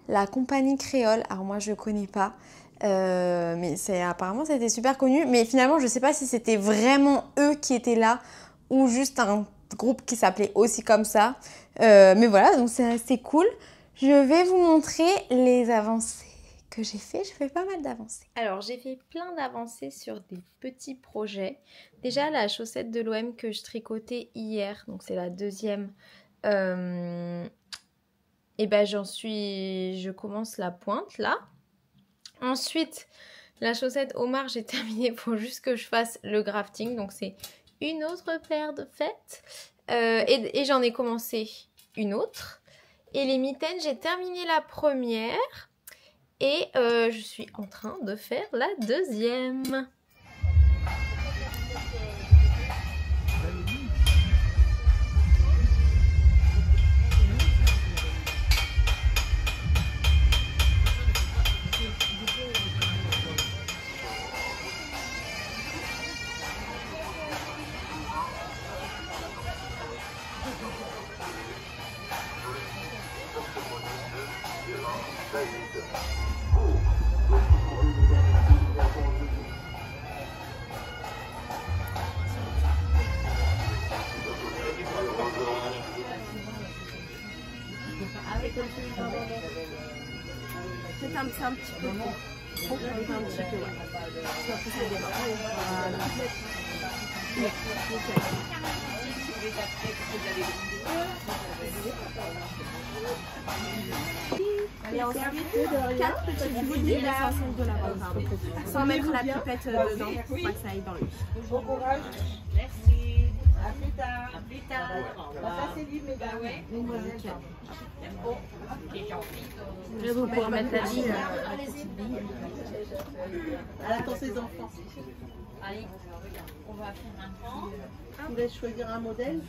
S11: la compagnie créole. Alors moi je connais pas, mais apparemment c'était super connu. Mais finalement je sais pas si c'était vraiment eux qui étaient là ou juste un groupe qui s'appelait aussi comme ça. Mais voilà, donc c'est assez cool. Je vais vous montrer les avancées que j'ai fait. J'ai fait pas mal d'avancées. Alors j'ai fait plein d'avancées sur des petits projets. Déjà la chaussette de l'OM que je tricotais hier, donc c'est la deuxième. Et ben je commence la pointe là. Ensuite la chaussette Omar j'ai terminé, il faut juste que je fasse le grafting. Donc c'est une autre paire de fêtes. Et j'en ai commencé une autre. Et les mitaines j'ai terminé la première. Et je suis en train de faire la deuxième.
S3: C'est un petit peu trop. Un petit peu, ouais. Après, ça démarre. Voilà. Et ensuite, 4 petites boules d'huile essentielle de lavande, sans mettre la pipette dedans, pour pas que ça aille dans l'huile. Bon courage. Merci. À plus tard. À plus tard. Ça c'est libre, mesdames.
S2: Je vais vous pouvoir mettre la bille.
S3: Elle attend ses enfants.
S2: Allez, on va faire un grand.
S3: Je vous laisse choisir un modèle.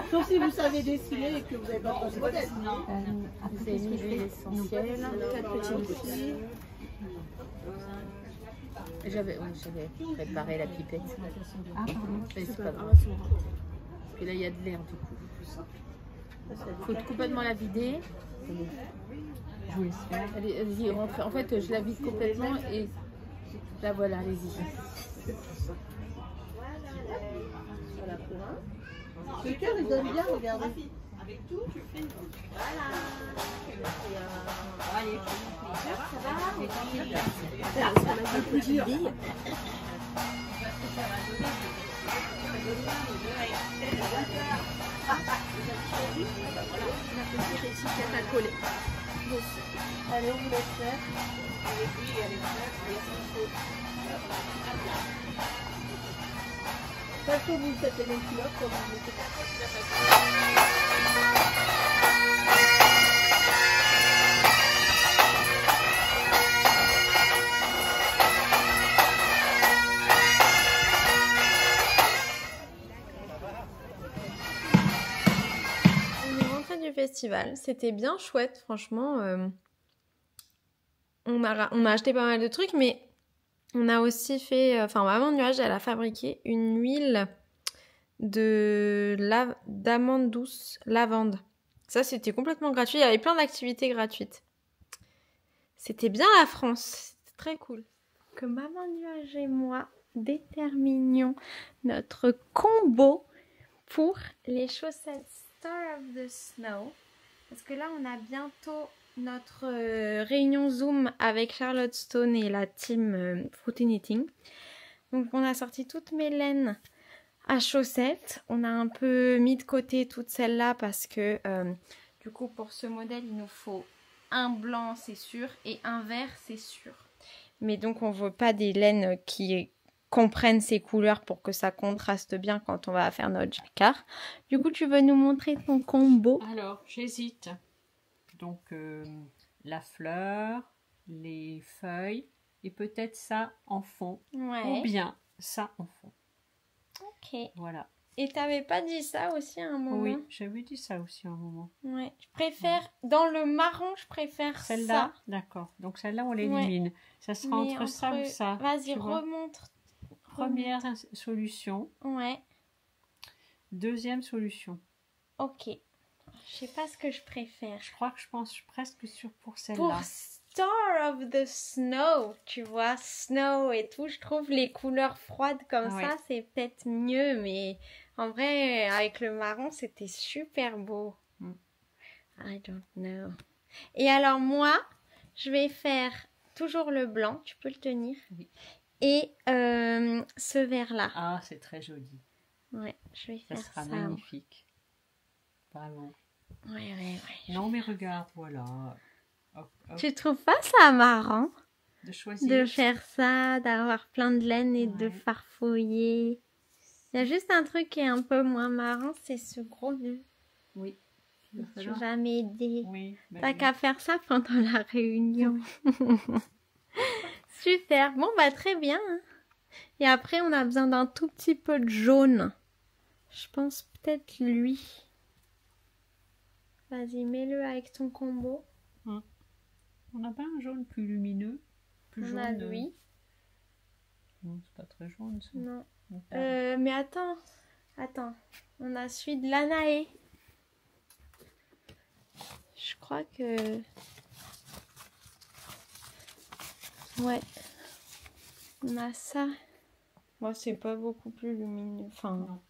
S3: Sauf si vous savez dessiner et que vous n'avez pas de modèle.
S2: C'est une huile essentielle.
S3: 4 petites bouteilles.
S8: J'avais préparé la pipette.
S2: Ah, pardon.
S8: Mais c'est pas grave. Parce que là, il y a de l'air du coup. Il faut complètement la vider. Je vous laisse faire. Allez-y, rentrez. En fait, je la vide complètement et là, voilà, allez-y.
S3: Voilà pour un. Le cœur, il donne bien, regardez. Avec tout, tu fais une. Voilà. Allez, ça va. Ça va plus dur.
S1: dessus. Allez, on vous laisse faire. Pas que vous faites les mêmes couleurs comme vous mettez.
S11: Festival, c'était bien chouette, franchement. On a acheté pas mal de trucs, mais on a aussi fait, enfin Maman Nuage, elle a fabriqué une huile d'amande douce lavande. Ça, c'était complètement gratuit. Il y avait plein d'activités gratuites. C'était bien la France. C'était très cool. Que Maman Nuage et moi déterminions notre combo pour les chaussettes Star of the Snow. Parce que là, on a bientôt notre réunion Zoom avec Charlotte Stone et la team Fruity Knitting. Donc, on a sorti toutes mes laines à chaussettes. On a un peu mis de côté toutes celles-là parce que du coup, pour ce modèle, il nous faut un blanc, c'est sûr, et un vert, c'est sûr. Mais donc, on ne veut pas des laines qui comprennent ces couleurs pour que ça contraste bien quand on va faire notre jacquard. Du coup, tu veux nous montrer ton combo?
S12: Alors, j'hésite. Donc, la fleur, les feuilles et peut-être ça en fond.
S11: Ouais.
S12: Ou bien ça en fond.
S11: Ok.
S12: Voilà.
S11: Et t'avais pas dit ça aussi à un moment?
S12: Oui, j'avais dit ça aussi à un moment.
S11: Ouais. Je préfère, dans le marron, je préfère
S12: celle-là.
S11: ça.
S12: D'accord. Donc celle-là, on l'élimine. Ouais. Ça sera entre ça ou ça.
S11: Vas-y, remonte.
S12: Première solution.
S11: Ouais.
S12: Deuxième solution.
S11: Ok. Je sais pas ce que je préfère.
S12: Je crois que je pense presque sûr pour celle-là.
S11: Pour Star of the Snow, tu vois, snow et tout, je trouve les couleurs froides comme ça, c'est peut-être mieux, mais en vrai, avec le marron, c'était super beau. I don't know. Et alors moi, je vais faire toujours le blanc, tu peux le tenir?
S12: Oui.
S11: Et ce vert-là.
S12: Ah, c'est très joli.
S11: Ouais, je vais faire ça.
S12: Ça sera magnifique. Bravo.
S11: Ouais.
S12: Non, mais regarde, voilà. Hop, hop.
S11: Tu trouves pas ça marrant?
S12: De choisir.
S11: De faire ça, d'avoir plein de laine et de farfouiller. Il y a juste un truc qui est un peu moins marrant, c'est ce gros nœud.
S12: Oui.
S11: Tu vas m'aider.
S12: Oui.
S11: T'as qu'à faire ça pendant la réunion. Super. Bon, bah très bien. Et après, on a besoin d'un tout petit peu de jaune. Je pense peut-être lui. Vas-y, mets-le avec ton combo.
S12: On n'a pas un jaune plus lumineux, plus jaune.
S11: On a lui.
S12: Non, c'est pas très jaune ça.
S11: Non. Mais attends. On a celui de l'Anae. Je crois que... Ouais. On a ça. Moi, c'est pas beaucoup plus lumineux. Enfin,
S12: non.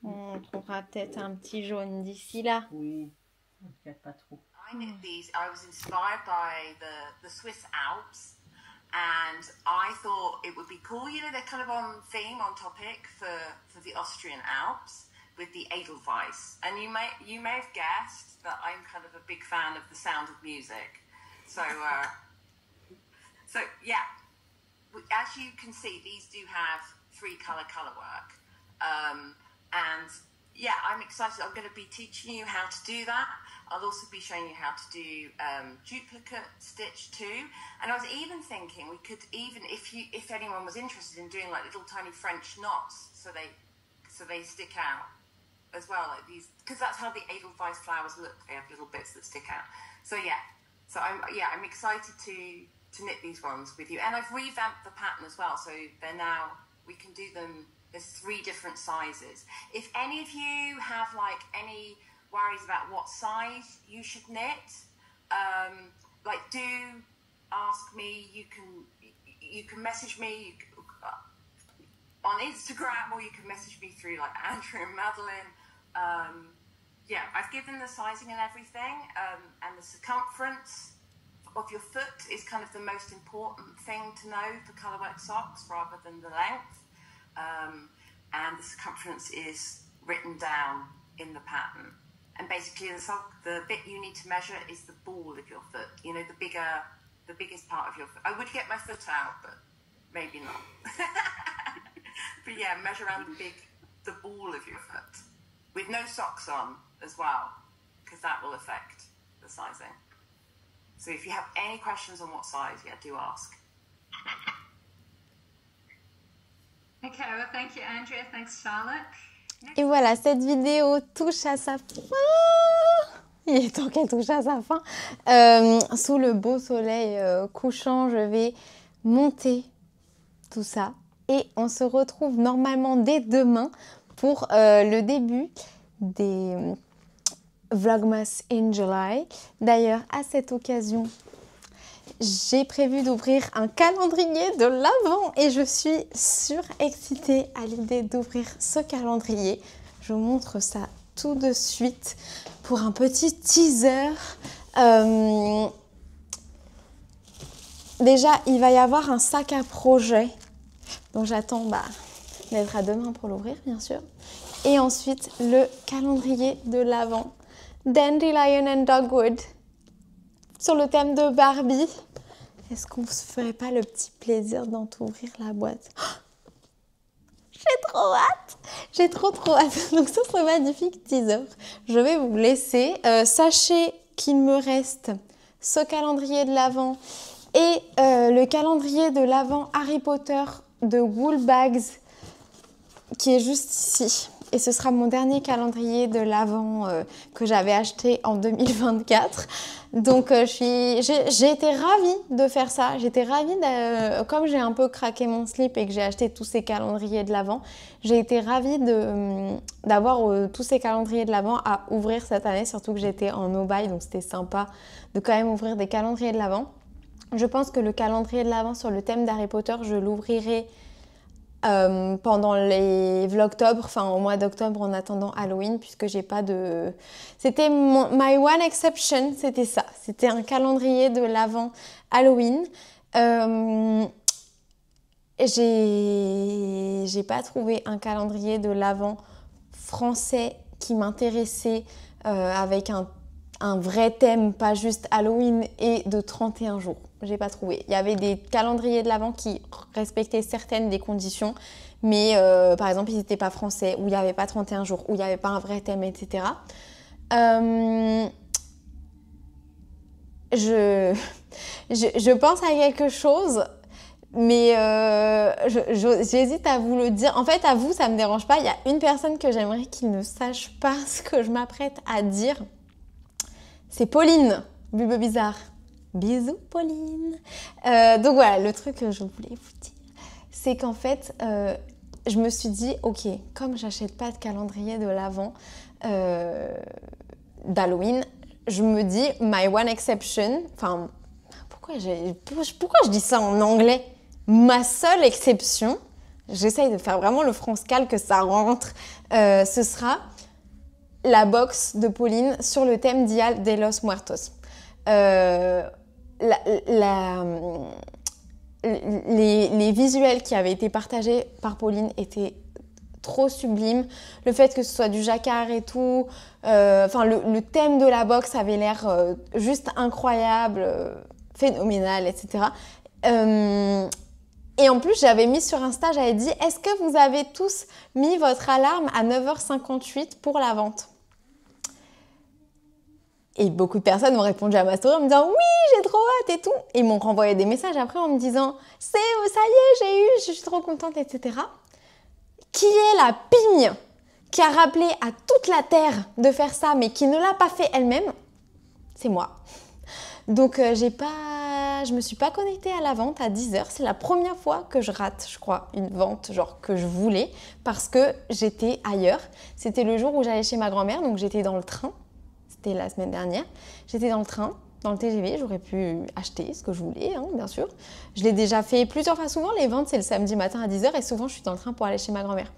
S11: On trouvera peut-être un petit jaune d'ici là.
S12: Oui, on ne regarde pas trop.
S13: I knit these. I was inspired by the Swiss Alps, and I thought it would be cool. You know, they're kind of on theme, on topic for the Austrian Alps with the Edelweiss. And you may have guessed that I'm kind of a big fan of the sound of music. So yeah, as you can see, these do have 3-color work. And yeah, I'm excited. I'm going to be teaching you how to do that. I'll also be showing you how to do duplicate stitch too. And I was even thinking we could even, if anyone was interested in doing like little tiny French knots, so they stick out as well, like these, because that's how the Edelweiss flowers look. They have little bits that stick out. So yeah, I'm excited to knit these ones with you. And I've revamped the pattern as well, so they're now, we can do them. There's 3 different sizes. If any of you have like any worries about what size you should knit, like do ask me. You can message me on Instagram, or you can message me through like Andrew and Madeline. Yeah, I've given the sizing and everything, and the circumference of your foot is kind of the most important thing to know for colourwork socks rather than the length. And the circumference is written down in the pattern. And basically the bit you need to measure is the ball of your foot, you know, the biggest part of your foot. I would get my foot out, but maybe not. But yeah, measure around the ball of your foot with no socks on as well, because that will affect the sizing. So if you have any questions on what size, yeah, do ask.
S14: Okay, well, thank you, Andrea. Thanks, Charlotte.
S11: Et voilà, cette vidéo touche à sa fin. Il est temps qu'elle touche à sa fin. Sous le beau soleil couchant, je vais monter tout ça. Et on se retrouve normalement dès demain pour le début des Vlogmas in July. D'ailleurs, à cette occasion, j'ai prévu d'ouvrir un calendrier de l'Avent et je suis surexcitée à l'idée d'ouvrir ce calendrier. Je vous montre ça tout de suite pour un petit teaser. Déjà, il va y avoir un sac à projet. Donc j'attends d'être à demain pour l'ouvrir, bien sûr. Et ensuite, le calendrier de l'Avent. Dandelion and Dogwood. Sur le thème de Barbie. Est-ce qu'on ne se ferait pas le petit plaisir d'entrouvrir la boîte? J'ai trop hâte. J'ai trop hâte. Donc ça, c'est un magnifique teaser. Je vais vous laisser. Sachez qu'il me reste ce calendrier de l'Avent et le calendrier de l'Avent Harry Potter de Woolbags qui est juste ici. Et ce sera mon dernier calendrier de l'Avent que j'avais acheté en 2024. Donc j'ai été ravie de faire ça. J'étais ravie, comme j'ai un peu craqué mon slip et que j'ai acheté tous ces calendriers de l'Avent, j'ai été ravie d'avoir tous ces calendriers de l'Avent à ouvrir cette année, surtout que j'étais en no-buy, donc c'était sympa de quand même ouvrir des calendriers de l'Avent. Je pense que le calendrier de l'Avent sur le thème d'Harry Potter, je l'ouvrirai pendant les Vlogtober, enfin au mois d'octobre en attendant Halloween, puisque j'ai pas de... C'était my one exception, c'était ça. C'était un calendrier de l'Avent Halloween. J'ai pas trouvé un calendrier de l'Avent français qui m'intéressait avec un vrai thème, pas juste Halloween et de 31 jours. J'ai pas trouvé. Il y avait des calendriers de l'Avent qui respectaient certaines des conditions, mais par exemple, ils n'étaient pas français, ou il n'y avait pas 31 jours, ou il n'y avait pas un vrai thème, etc. Je pense à quelque chose, mais j'hésite à vous le dire. En fait, à vous, ça ne me dérange pas. Il y a une personne que j'aimerais qu'il ne sache pas ce que je m'apprête à dire. C'est Pauline, Bulbe Bizarre. Bisous Pauline. Donc voilà, le truc que je voulais vous dire, c'est qu'en fait, je me suis dit, ok, comme j'achète pas de calendrier de l'Avent d'Halloween, je me dis, my one exception, enfin, pourquoi je dis ça en anglais? Ma seule exception, j'essaye de faire vraiment le froncecale que ça rentre, ce sera la box de Pauline sur le thème Dia de los Muertos. Les visuels qui avaient été partagés par Pauline étaient trop sublimes. Le fait que ce soit du jacquard et tout, le thème de la box avait l'air juste incroyable, phénoménal, etc. Et en plus, j'avais mis sur Insta, j'avais dit, est-ce que vous avez tous mis votre alarme à 9h58 pour la vente? Et beaucoup de personnes m'ont répondu à ma story en me disant « Oui, j'ai trop hâte et tout !» Et ils m'ont renvoyé des messages après en me disant « Ça y est, je suis trop contente, etc. » Qui est la pigne qui a rappelé à toute la Terre de faire ça, mais qui ne l'a pas fait elle-même? C'est moi. Donc, je me suis pas connectée à la vente à 10h. C'est la première fois que je rate, je crois, une vente genre que je voulais parce que j'étais ailleurs. C'était le jour où j'allais chez ma grand-mère, donc j'étais dans le train. C'était la semaine dernière. J'étais dans le train, dans le TGV, j'aurais pu acheter ce que je voulais, hein, bien sûr. Je l'ai déjà fait plusieurs fois. Souvent, les ventes, c'est le samedi matin à 10h et souvent, je suis dans le train pour aller chez ma grand-mère.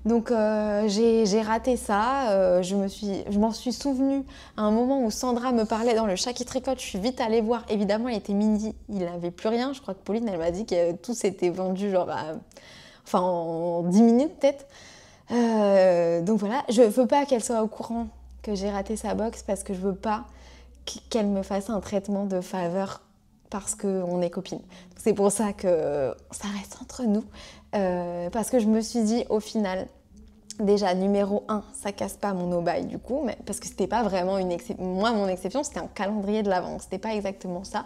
S11: Donc, j'ai raté ça. Je m'en suis souvenue à un moment où Sandra me parlait dans le chat qui tricote. Je suis vite allée voir. Évidemment, il était midi, il n'avait plus rien. Je crois que Pauline, elle m'a dit que tout s'était vendu genre en 10 minutes peut-être. Donc voilà, je ne veux pas qu'elle soit au courant que j'ai raté sa box parce que je veux pas qu'elle me fasse un traitement de faveur parce qu'on est copines. C'est pour ça que ça reste entre nous. Parce que je me suis dit au final, déjà numéro 1, ça casse pas mon no-buy du coup, mais parce que c'était pas vraiment une exception. Moi, mon exception, c'était un calendrier de l'Avent, c'était pas exactement ça.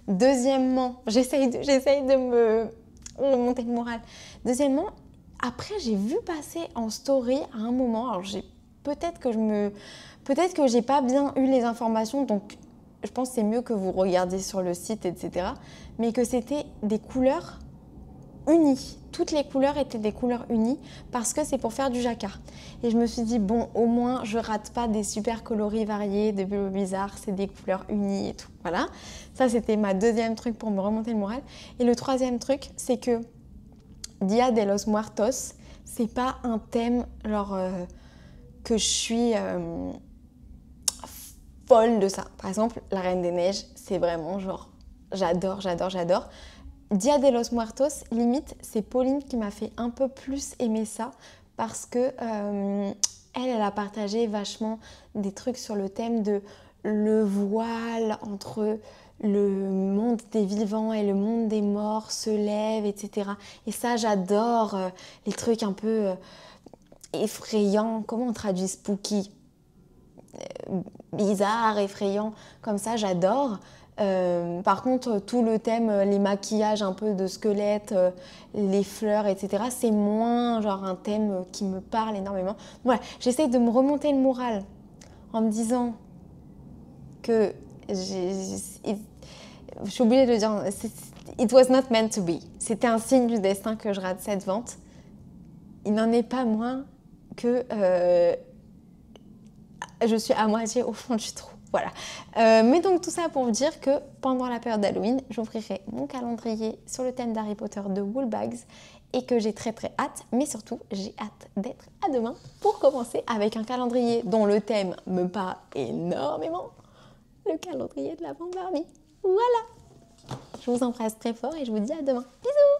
S11: Deuxièmement, j'essaye de me remonter le moral. Deuxièmement, après j'ai vu passer en story à un moment, alors peut-être que j'ai pas bien eu les informations, donc je pense que c'est mieux que vous regardiez sur le site, etc. Mais que c'était des couleurs unies. Toutes les couleurs étaient des couleurs unies parce que c'est pour faire du jacquard. Et je me suis dit, bon, au moins, je rate pas des super coloris variés, de bulles bizarres, c'est des couleurs unies et tout. Voilà. Ça, c'était ma deuxième truc pour me remonter le moral. Et le troisième truc, c'est que Dia de los Muertos, c'est pas un thème genre que je suis folle de ça. Par exemple, la Reine des Neiges, c'est vraiment genre, j'adore. Dia de los Muertos, limite, c'est Pauline qui m'a fait un peu plus aimer ça parce que elle a partagé vachement des trucs sur le thème de le voile entre le monde des vivants et le monde des morts se lève, etc. Et ça, j'adore les trucs un peu effrayants. Comment on traduit spooky? Bizarre, effrayant, comme ça, j'adore. Par contre, tout le thème, les maquillages un peu de squelettes, les fleurs, etc., c'est moins genre un thème qui me parle énormément. Voilà, j'essaye de me remonter le moral en me disant que je suis obligée de dire it was not meant to be. C'était un signe du destin que je rate cette vente. Il n'en est pas moins que je suis à moitié au fond du trou. Voilà. Mais donc tout ça pour vous dire que pendant la période d'Halloween, j'ouvrirai mon calendrier sur le thème d'Harry Potter de Woolbags et que j'ai très hâte. Mais surtout, j'ai hâte d'être à demain pour commencer avec un calendrier dont le thème me parle énormément. Le calendrier de l'Avent Barbie. Voilà. Je vous embrasse très fort et je vous dis à demain. Bisous!